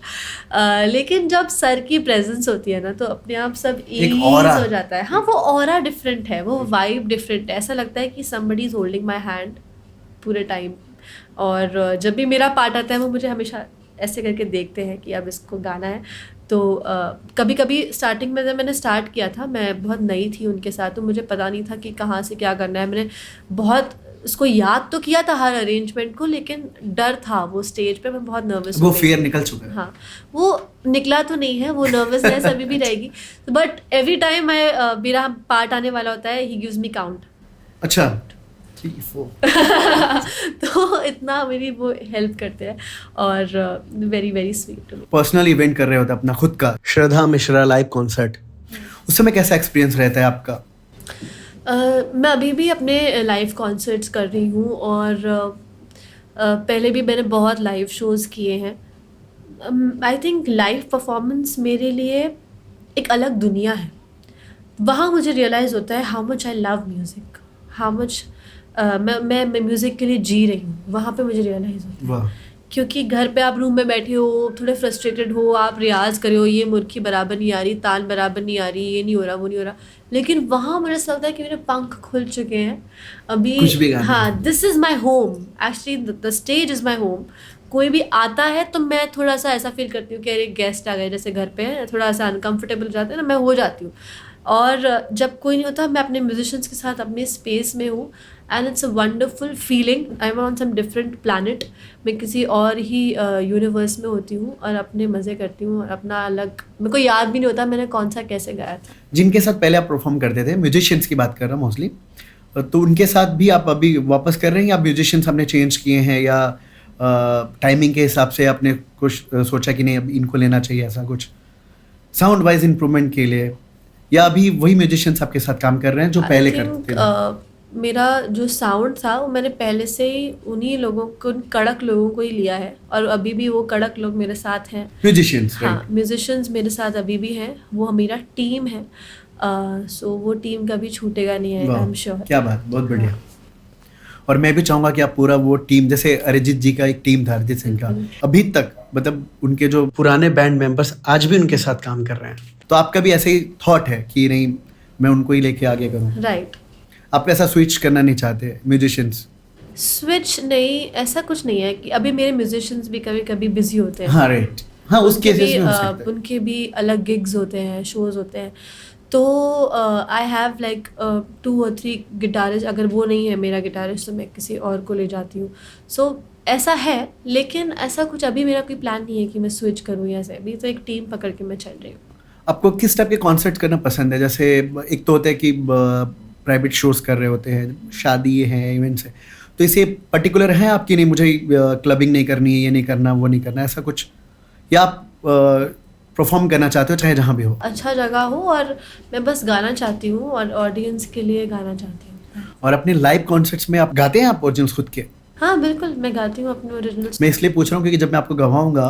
लेकिन जब सर की प्रेजेंस होती है ना तो अपने आप सब एक ईज ऑरा। हो जाता है। हाँ, वो ऑरा डिफरेंट है, वो वाइब डिफरेंट है। ऐसा लगता है कि somebody is holding my hand पूरे टाइम। और जब भी मेरा पार्ट आता है वो मुझे हमेशा ऐसे करके देखते हैं कि अब इसको गाना है। तो कभी कभी स्टार्टिंग में जब मैंने स्टार्ट किया था, मैं बहुत नई थी उनके साथ, तो मुझे पता नहीं था कि कहाँ से क्या करना है। मैंने बहुत उसको याद तो किया था हर अरेंजमेंट को, लेकिन डर था वो स्टेज पे, मैं बहुत नर्वस वो फियर निकल चुका है। हाँ, वो निकला तो नहीं है, वो नर्वसनेस अभी भी रहेगी। बट एवरी टाइम मेरा पार्ट आने वाला होता है, ही गिव्स मी काउंट। अच्छा। 3 4 तो इतना मेरी वो हेल्प करते हैं और very very sweet to me. Personal event कर रहे होते अपना खुद का, श्रद्धा मिश्रा लाइव कॉन्सर्ट, उस समय कैसा एक्सपीरियंस रहता है आपका? मैं अभी भी अपने लाइव कॉन्सर्ट्स कर रही हूँ और पहले भी मैंने बहुत लाइव शोज़ किए हैं। आई थिंक लाइव परफॉर्मेंस मेरे लिए एक अलग दुनिया है। वहाँ मुझे रियलाइज़ होता है how much I love music, how much मैं म्यूज़िक के लिए जी रही हूँ। वहाँ पे मुझे रियलाइज़ होता है। वाह। क्योंकि घर पे आप रूम में बैठे हो, थोड़े फ्रस्ट्रेटेड हो, आप रियाज करे हो, ये मुर्खी बराबर नहीं आ रही, ताल बराबर नहीं आ रही, ये नहीं हो रहा, वो नहीं हो रहा। लेकिन वहाँ मुझे ऐसा लगता है कि मेरे पंख खुल चुके हैं अभी। कुछ भी गाने। हाँ, this is my home, actually the stage is my home. कोई भी आता है तो मैं थोड़ा सा ऐसा फील करती हूँ कि अरे गेस्ट आ गए, जैसे घर पे है, थोड़ा सा अनकम्फर्टेबल हो जाते हैं ना, मैं हो जाती हूँ। और जब कोई नहीं होता, मैं अपने म्यूजिशियंस के साथ अपने स्पेस में हूँ and it's a wonderful feeling. I am on some different planet. मैं किसी और ही यूनिवर्स में होती हूँ और अपने मज़े करती हूँ और अपना अलग, मेरे को याद भी नहीं होता मैंने कौन सा कैसे गाया था। जिनके साथ पहले आप परफॉर्म करते थे, म्यूजिशियंस की बात कर रहा हूँ मोस्टली, तो उनके साथ भी आप अभी वापस कर रहे हैं या म्यूजिशियंस आपने चेंज किए हैं, या टाइमिंग के हिसाब से आपने कुछ सोचा कि नहीं अब इनको लेना चाहिए, ऐसा कुछ साउंड वाइज इम्प्रूवमेंट के लिए, या अभी वही म्यूजिशियंस आपके साथ काम कर रहे हैं जो पहले करते थे? मेरा जो साउंड था वो मैंने पहले से ही उन्हीं लोगों को, उन कड़क लोगों को ही लिया है और अभी भी वो कड़क लोग मेरे साथ हैं। म्यूजिशियंस? हाँ, म्यूजिशियंस मेरे साथ अभी भी हैं, वो मेरा टीम है। सो वो टीम कभी छूटेगा नहीं है, आई एम श्योर। क्या बात, बहुत बढ़िया। और मैं भी चाहूंगा कि आप पूरा वो टीम, जैसे अरिजीत जी का एक टीम था, अरिजीत सिंह का, अभी तक मतलब उनके जो पुराने बैंड मेंबर्स आज भी उनके साथ काम कर रहे हैं, तो आपका भी ऐसे ही थॉट है कि नहीं मैं उनको ही लेके आगे करूँ? राइट। आप ऐसा स्विच करना नहीं चाहते म्यूजिशियंस? स्विच नहीं, ऐसा कुछ नहीं है कि अभी मेरे म्यूजिशियंस भी कभी कभी बिजी होते हैं। हाँ राइट, हाँ उस केसेस में हो सकता है। उनके भी अलग गिग्स होते हैं, शोज होते हैं। तो I have like 2 or 3 guitarist. अगर वो नहीं है मेरा गिटारिस्ट तो मैं किसी और को ले जाती हूँ। सो ऐसा है, लेकिन ऐसा कुछ अभी मेरा कोई प्लान नहीं है कि मैं स्विच करूँ या ऐसे। अभी तो एक टीम पकड़ के मैं चल रही हूँ। आपको किस टाइप के कॉन्सर्ट करना पसंद है? जैसे एक तो होता है कि प्राइवेट शोज कर रहे होते हैं, शादी है, इवेंट्स है, तो इसे पर्टिकुलर है आपकी, नहीं मुझे क्लबिंग नहीं करनी है, ये नहीं करना, वो नहीं करना, ऐसा कुछ, या आप परफॉर्म करना चाहते हो चाहे जहाँ भी हो? अच्छा जगह हो और मैं बस गाना चाहती हूँ और ऑडियंस के लिए गाना चाहती हूँ। और अपने लाइव कॉन्सर्ट्स में आप गाते हैं आप ओरिजिनल्स खुद के? हाँ बिल्कुल, मैं गाती हूँ अपने ओरिजिनल्स। मैं इसलिए पूछ रहा हूँ क्योंकि जब मैं आपको गवाऊंगा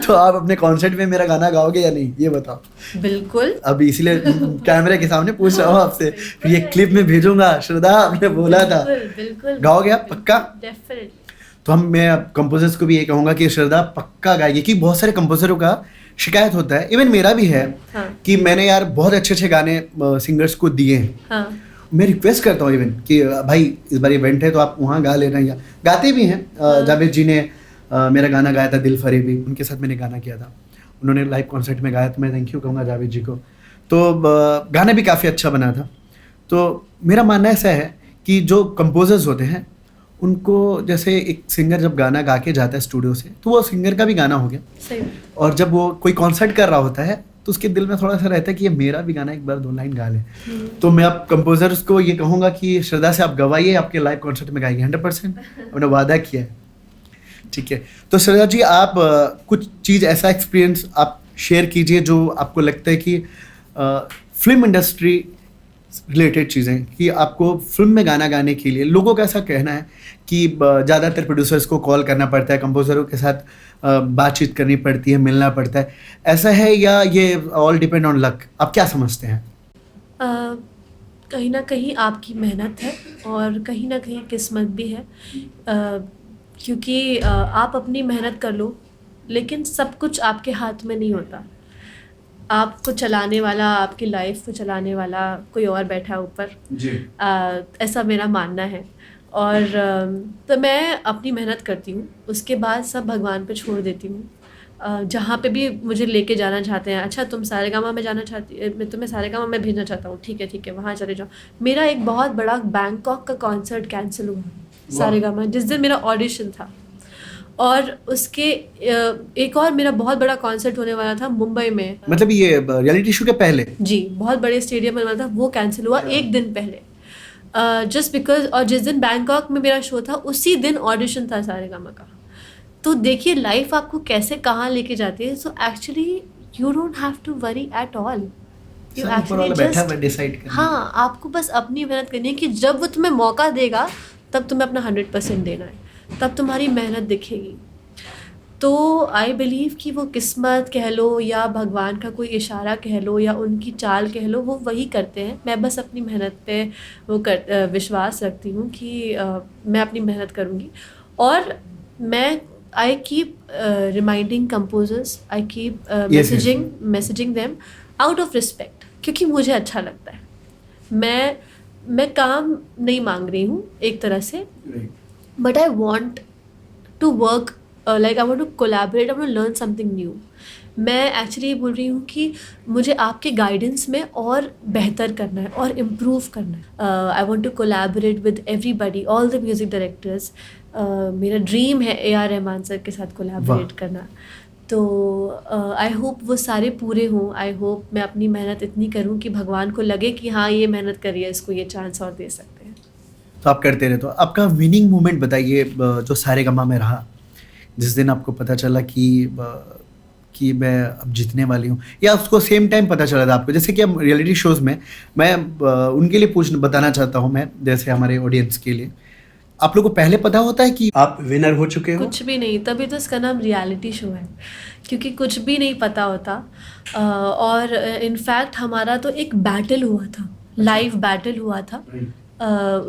तो आप अपने कॉन्सर्ट में मेरा गाना गाओगे या नहीं, ये बताओ। बिल्कुल। अभी इसीलिए कैमरे के सामने पूछ रहा हूँ आपसे, फिर ये क्लिप में भेजूंगा, श्रद्धा आपने बोला था, बिल्कुल गाओगे आप पक्का? डेफिनेटली। तो मैं कंपोजर्स को भी ये कहूँगा कि श्रद्धा पक्का गाएगी, क्योंकि बहुत सारे कंपोजरों का शिकायत होता है, इवन मेरा भी है, हाँ। कि मैंने यार बहुत अच्छे अच्छे गाने सिंगर्स को दिए हैं। हाँ। मैं रिक्वेस्ट करता हूँ इवन कि भाई इस बार इवेंट है तो आप वहाँ गा लेना, या गाते भी हैं। जावेद जी ने मेरा गाना गाया था, दिल फरेबी, उनके साथ मैंने गाना किया था, उन्होंने लाइव कॉन्सर्ट में गाया, तो मैं थैंक यू कहूँगा जावेद जी को। तो गाना भी काफ़ी अच्छा बना था। तो मेरा मानना ऐसा है कि जो कंपोजर्स होते हैं उनको, जैसे एक सिंगर जब गाना गा के जाता है स्टूडियो से, तो वो सिंगर का भी गाना हो गया, सही। और जब वो कोई कॉन्सर्ट कर रहा होता है तो उसके दिल में थोड़ा सा रहता है कि ये मेरा भी गाना एक बार 2 लाइन गा ले। तो मैं आप कंपोजर्स को ये कहूँगा कि श्रद्धा से आप गवाइए, आपके लाइव कॉन्सर्ट में गाएंगे 100%, हमने वादा किया है। ठीक है, तो श्रद्धा जी आप कुछ चीज़ ऐसा एक्सपीरियंस आप शेयर कीजिए जो आपको लगता है कि फिल्म इंडस्ट्री रिलेटेड चीज़ें कि आपको फिल्म में गाना गाने के लिए लोगों का ऐसा कहना है कि ज़्यादातर प्रोड्यूसर्स को कॉल करना पड़ता है, कंपोजरों के साथ बातचीत करनी पड़ती है, मिलना पड़ता है, ऐसा है या ये ऑल डिपेंड ऑन लक? आप क्या समझते हैं? कहीं ना कहीं आपकी मेहनत है और कहीं ना कहीं किस्मत भी है, क्योंकि आप अपनी मेहनत कर लो लेकिन सब कुछ आपके हाथ में नहीं होता। आपको चलाने वाला, आपकी लाइफ को चलाने वाला कोई और बैठा है ऊपर जी। ऐसा मेरा मानना है। और तो मैं अपनी मेहनत करती हूँ, उसके बाद सब भगवान पे छोड़ देती हूँ। जहाँ पे भी मुझे लेके जाना चाहते हैं, अच्छा तुम सारेगामा में जाना चाहती, मैं तुम्हें सारेगामा में भेजना चाहता हूँ, ठीक है वहाँ चले जाओ। मेरा एक बहुत बड़ा बैंकॉक का कॉन्सर्ट कैंसिल हुआ सारेगामा, जिस दिन मेरा ऑडिशन था। और उसके एक और मेरा बहुत बड़ा कॉन्सर्ट होने वाला था मुंबई में, मतलब ये रियलिटी शो के पहले? जी, बहुत बड़े स्टेडियम में वाला था, वो कैंसिल हुआ एक दिन पहले, जस्ट बिकॉज। और जिस दिन बैंकॉक में मेरा शो था उसी दिन ऑडिशन था सारेगामा का। तो देखिए लाइफ आपको कैसे कहाँ लेके जाती है। So actually you don't have to worry at all, you actually just, हाँ, आपको बस अपनी मेहनत करनी है कि जब वो तुम्हें मौका देगा तब तुम्हें अपना 100% देना है, तब तुम्हारी मेहनत दिखेगी। तो आई बिलीव कि वो किस्मत कह लो या भगवान का कोई इशारा कह लो या उनकी चाल कह लो, वो वही करते हैं। मैं बस अपनी मेहनत पे विश्वास रखती हूँ कि मैं अपनी मेहनत करूँगी। और मैं I keep reminding composers, I keep messaging them out of respect, क्योंकि मुझे अच्छा लगता है। मैं काम नहीं मांग रही हूँ एक तरह से, but I want to work, like I want to collaborate, I want to learn something new. मैं एक्चुअली ये बोल रही हूँ कि मुझे आपके गाइडेंस में और बेहतर करना है और इम्प्रूव करना है। I want to collaborate with everybody, all the music directors. मेरा ड्रीम है AR रहमान सर के साथ कोलैबोरेट करना। तो आई होप वो सारे पूरे हों। आई होप मैं अपनी मेहनत इतनी करूँ कि भगवान को लगे कि हाँ ये मेहनत करी है, इसको ये चांस और दे सकते हैं। तो आप करते रहे। तो आपका विनिंग मोमेंट बताइए जो सारेगामा में रहा, जिस दिन आपको पता चला कि मैं अब जीतने वाली हूँ, या उसको सेम टाइम पता चला था आपको? जैसे कि अब रियलिटी शोज़ में मैं उनके लिए बताना चाहता हूँ, मैं जैसे हमारे ऑडियंस के लिए, आप लोगों को पहले पता होता है कि आप विनर हो चुके हो? कुछ भी नहीं, तभी तो इसका नाम रियलिटी शो है, क्योंकि कुछ भी नहीं पता होता। और इनफैक्ट हमारा तो एक बैटल हुआ था, लाइव बैटल हुआ था।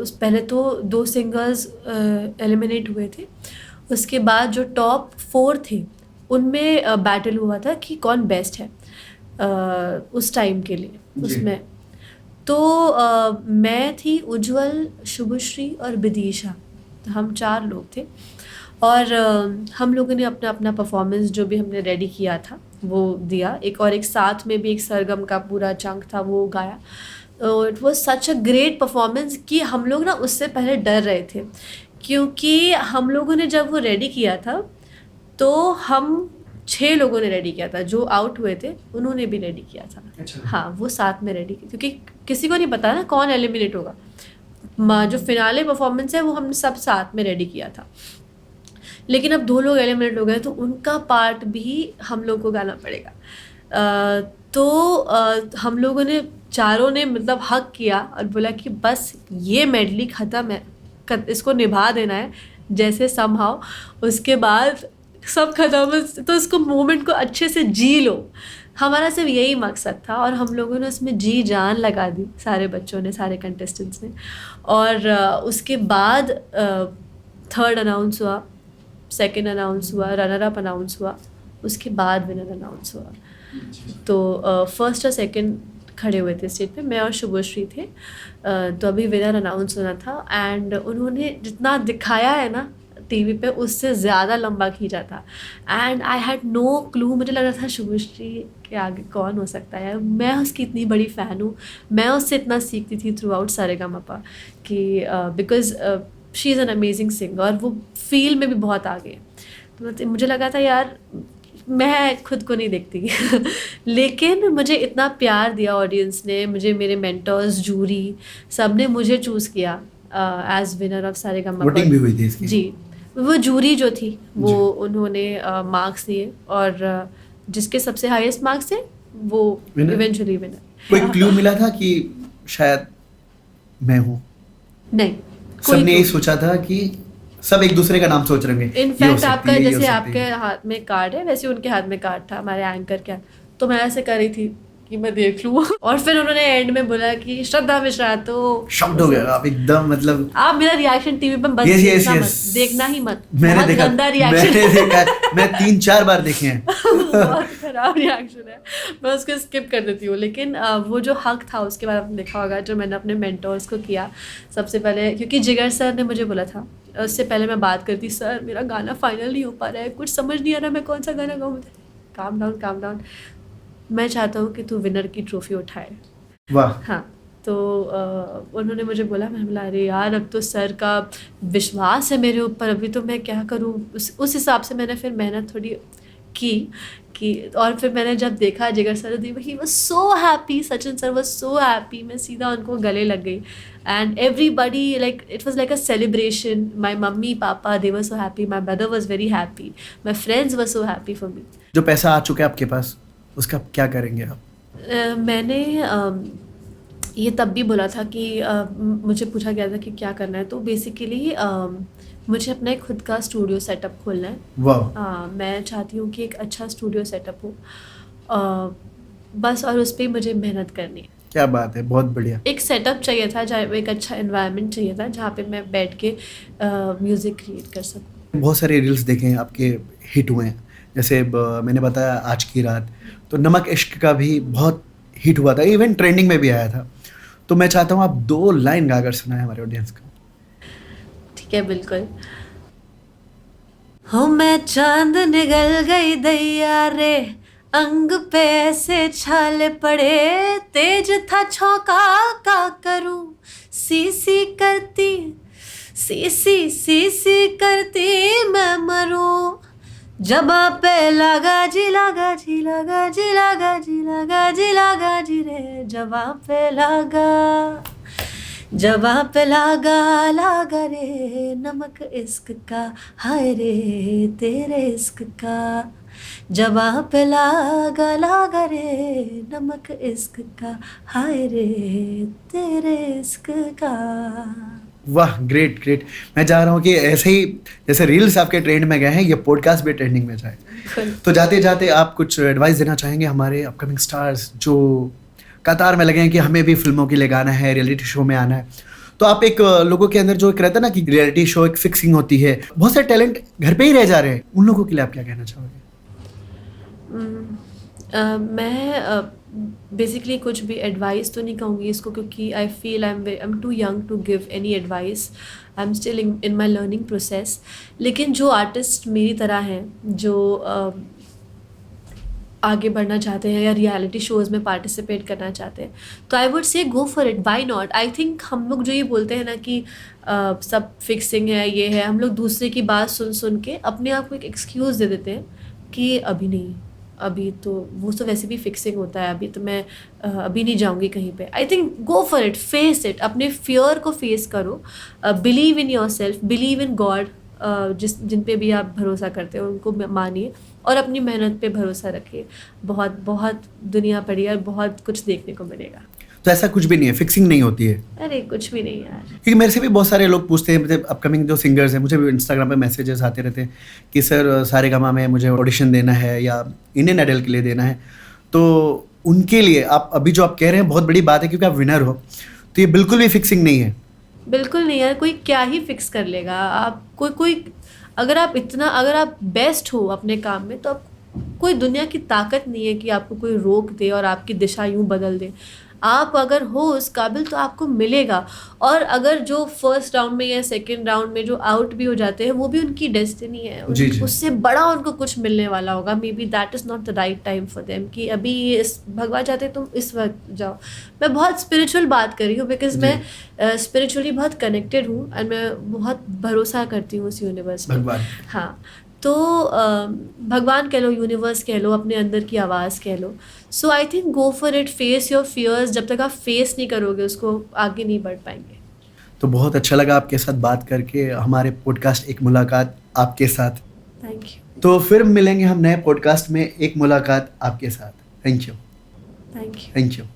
उस पहले तो 2 सिंगर्स एलिमिनेट हुए थे, उसके बाद जो टॉप 4 थे उनमें बैटल हुआ था कि कौन बेस्ट है उस टाइम के लिए उसमें। तो मैं थी, उज्जवल, शुभश्री और विदिशा, तो हम 4 लोग थे। और हम लोगों ने अपना अपना परफॉर्मेंस जो भी हमने रेडी किया था वो दिया। एक साथ में भी एक सरगम का पूरा चंक था, वो गाया। It was such a great performance कि हम लोग ना उससे पहले डर रहे थे, क्योंकि हम लोगों ने जब वो रेडी किया था तो हम 6 लोगों ने रेडी किया था, जो आउट हुए थे उन्होंने भी रेडी किया था। अच्छा। हाँ, वो साथ में रेडी किया, क्योंकि किसी को नहीं पता ना कौन एलिमिनेट होगा। जो फिनाले परफॉर्मेंस है वो हमने सब साथ में रेडी किया था, लेकिन अब 2 लोग एलिमिनेट हो गए तो उनका पार्ट भी हम लोग को गाना पड़ेगा। तो हम लोगों ने चारों ने मतलब हक किया और बोला कि बस ये मेडली ख़त्म है, इसको निभा देना है जैसे समहाउ। उसके बाद सब खत्म, तो इसको मोमेंट को अच्छे से जी लो। हमारा सिर्फ यही मकसद था और हम लोगों ने उसमें जी जान लगा दी, सारे बच्चों ने, सारे कंटेस्टेंट्स ने। और उसके बाद 3rd अनाउंस हुआ, 2nd अनाउंस हुआ, रनर अप अनाउंस हुआ, उसके बाद विनर अनाउंस हुआ। तो 1st और 2nd खड़े हुए थे स्टेज पे, मैं और शुभश्री थे। तो अभी विनर अनाउंस होना था एंड उन्होंने जितना दिखाया है ना टीवी पे उससे ज़्यादा लंबा खींचा था। And I had no clue, मुझे लग रहा था शुभश्री के आगे कौन हो सकता है। मैं उसकी इतनी बड़ी फ़ैन हूँ, मैं उससे इतना सीखती थी थ्रू आउट सारेगामापा कि because she is an amazing singer और वो फील में भी बहुत आगे है। तो मुझे लगा था यार मैं खुद को नहीं देखती लेकिन मुझे इतना प्यार दिया ऑडियंस ने, मुझे मेरे मेंटर्स, जूरी, सब ने मुझे चूज़ किया as winner of Saregama. Voting भी हुई थी इसकी? जी, वो जूरी जो थी वो उन्होंने मार्क्स दिए और जिसके सबसे हाईएस्ट मार्क्स थे वो इवेंचुअली विनर। कोई क्लू मिला था कि शायद मैं हूँ? नहीं, सबने यही सोचा था कि सब एक दूसरे का नाम सोच रहे होंगे। इनफैक्ट आपका जैसे आपके हाथ में कार्ड है वैसे उनके हाथ में कार्ड था हमारे एंकर का, तो मैं ऐसे कर रही थी कि मैं देख लूँ और फिर उन्होंने एंड में बोला कि श्रद्धा मिश्रा, तो शॉक्ड हो गया आप एकदम, मतलब आप मेरा रिएक्शन टीवी पे बस देखना ही मत। मैंने देखा, गंदा रिएक्शन मैंने देखा, मैं 3-4 बार देखे हैं। बहुत खराब रिएक्शन है, मैं उसको स्किप कर देती हूँ। लेकिन वो जो हक था उसके बाद आपने देखा होगा जो मैंने अपने मेंटोर्स को किया सबसे पहले, क्योंकि जिगर सर ने मुझे बोला था, उससे पहले मैं बात करती, सर मेरा गाना फाइनल नहीं हो पा रहा है, कुछ समझ नहीं आ रहा मैं कौन सा गाना गाऊँ। काम डाउन, मैं चाहता हूँ कि तू विनर की ट्रॉफी उठाए। वाह। हाँ, तो उन्होंने मुझे बोला, मैं बोला अरे यार अब तो सर का विश्वास है मेरे ऊपर, अभी तो मैं क्या करूँ। उस हिसाब से मैंने फिर मेहनत थोड़ी की और फिर मैंने जब देखा जिगर sir, he was so happy, Sachin sir was so happy, मैं सीधा उनको गले लग गई and everybody like it was like a celebration. My mummy papa they were so happy, my brother was very happy, my friends were so happy for me. जो पैसा आ चुका है आपके पास उसका क्या करेंगे आप? मैंने ये तब भी बोला था कि मुझे पूछा गया था कि क्या करना है, तो बेसिकली मुझे अपना एक खुद का स्टूडियो सेटअप खोलना है। वाह। मैं चाहती हूँ कि एक अच्छा स्टूडियो सेटअप हो बस, और उस पर मुझे मेहनत करनी है। क्या बात है, बहुत बढ़िया। एक सेटअप चाहिए था, जहाँ एक अच्छा एनवायरनमेंट चाहिए था जहाँ पे मैं बैठ के म्यूज़िक क्रिएट कर सकूँ। बहुत सारे रील्स देखे हैं आपके, हिट हुए हैं, जैसे मैंने बताया आज की रात, तो नमक इश्क का भी बहुत हिट हुआ था, इवन ट्रेंडिंग में भी आया था। तो मैं चाहता हूँ आप 2 लाइन गाकर सुनाएं हमारे ऑडियंस को। ठीक है, बिल्कुल। हो मैं चांद निकल गई दैया रे, अंग पे ऐसे छाले पड़े, तेज था छौका का करूं, सी करती मैं मरूं। जबा पे लगा जी रे, जबा पे लगा रे, नमक इश्क का, हाय रे तेरे इश्क का। जबा पे लगा रे, नमक इश्क का, हाय रे तेरे इश्क का। वाह, ग्रेट। मैं चाह रहा हूँ कि ऐसे ही जैसे रील्स आपके ट्रेंड में गए हैं, ये पॉडकास्ट भी ट्रेंडिंग में जाए। तो जाते जाते आप कुछ एडवाइस देना चाहेंगे हमारे अपकमिंग स्टार्स जो कतार में लगे हैं कि हमें भी फिल्मों के लिए गाना है, रियलिटी शो में आना है? तो आप एक लोगों के अंदर जो एक रहता है ना कि रियलिटी शो एक फिक्सिंग होती है, बहुत सारे टैलेंट घर पे ही रह जा रहे हैं, उन लोगों के लिए आप क्या कहना चाहोगे? मैं बेसिकली कुछ भी एडवाइस तो नहीं कहूँगी इसको, क्योंकि I feel I am too young to give any advice, I am still in my learning process. लेकिन जो आर्टिस्ट मेरी तरह हैं, जो आगे बढ़ना चाहते हैं या रियलिटी शोज़ में पार्टिसिपेट करना चाहते हैं, तो I would say go for it, why not. I think हम लोग जो ये बोलते हैं ना कि सब फिक्सिंग है, ये है, हम लोग दूसरे की बात सुन के अपने आप को एक एक्सक्यूज़ दे देते हैं कि अभी नहीं, अभी तो वो तो वैसे भी फिक्सिंग होता है, अभी तो मैं अभी नहीं जाऊंगी कहीं पे। I think go for it, face it, अपने फियर को फेस करो, believe in yourself, believe in God, जिन पे भी आप भरोसा करते हो उनको मानिए और अपनी मेहनत पे भरोसा रखिए। बहुत बहुत दुनिया पड़ी है, बहुत कुछ देखने को मिलेगा। तो ऐसा कुछ भी नहीं है, फिक्सिंग नहीं होती है? अरे कुछ भी नहीं यार, क्योंकि मेरे से भी बहुत सारे लोग पूछते हैं, मतलब अपकमिंग जो सिंगर्स हैं, मुझे भी इंस्टाग्राम पे मैसेजेस आते रहते हैं कि सर सारेगामा में मुझे ऑडिशन देना है या इंडियन आइडल के लिए देना है। तो उनके लिए आप अभी जो आप कह रहे हैं बहुत बड़ी बात है, क्योंकि आप विनर हो, तो ये बिल्कुल भी फिक्सिंग नहीं है। बिल्कुल नहीं यार, कोई क्या ही फिक्स कर लेगा। आप कोई अगर आप बेस्ट हो अपने काम में, तो आप कोई दुनिया की ताकत नहीं है कि आपको कोई रोक दे और आपकी दिशा यूं बदल दे। आप अगर हो उस काबिल तो आपको मिलेगा। और अगर जो फर्स्ट राउंड में या सेकंड राउंड में जो आउट भी हो जाते हैं, वो भी उनकी डेस्टिनी है, उससे बड़ा उनको कुछ मिलने वाला होगा। May be that is not the right time for them कि अभी इस भगवान चाहते तुम इस वक्त जाओ। मैं बहुत स्पिरिचुअल बात कर रही हूँ, बिकॉज मैं स्पिरिचुअली बहुत कनेक्टेड हूँ और मैं बहुत भरोसा करती हूँ उस यूनिवर्स पे। हाँ, तो भगवान कह लो, यूनिवर्स कह लो, अपने अंदर की आवाज़ कह लो। So I think go for it, face your fears. जब तक आप फेस नहीं करोगे उसको, आगे नहीं बढ़ पाएंगे। तो बहुत अच्छा लगा आपके साथ बात करके, हमारे पॉडकास्ट एक मुलाकात आपके साथ। Thank you. तो फिर मिलेंगे हम नए पॉडकास्ट में एक मुलाकात आपके साथ। Thank you. Thank you. Thank you.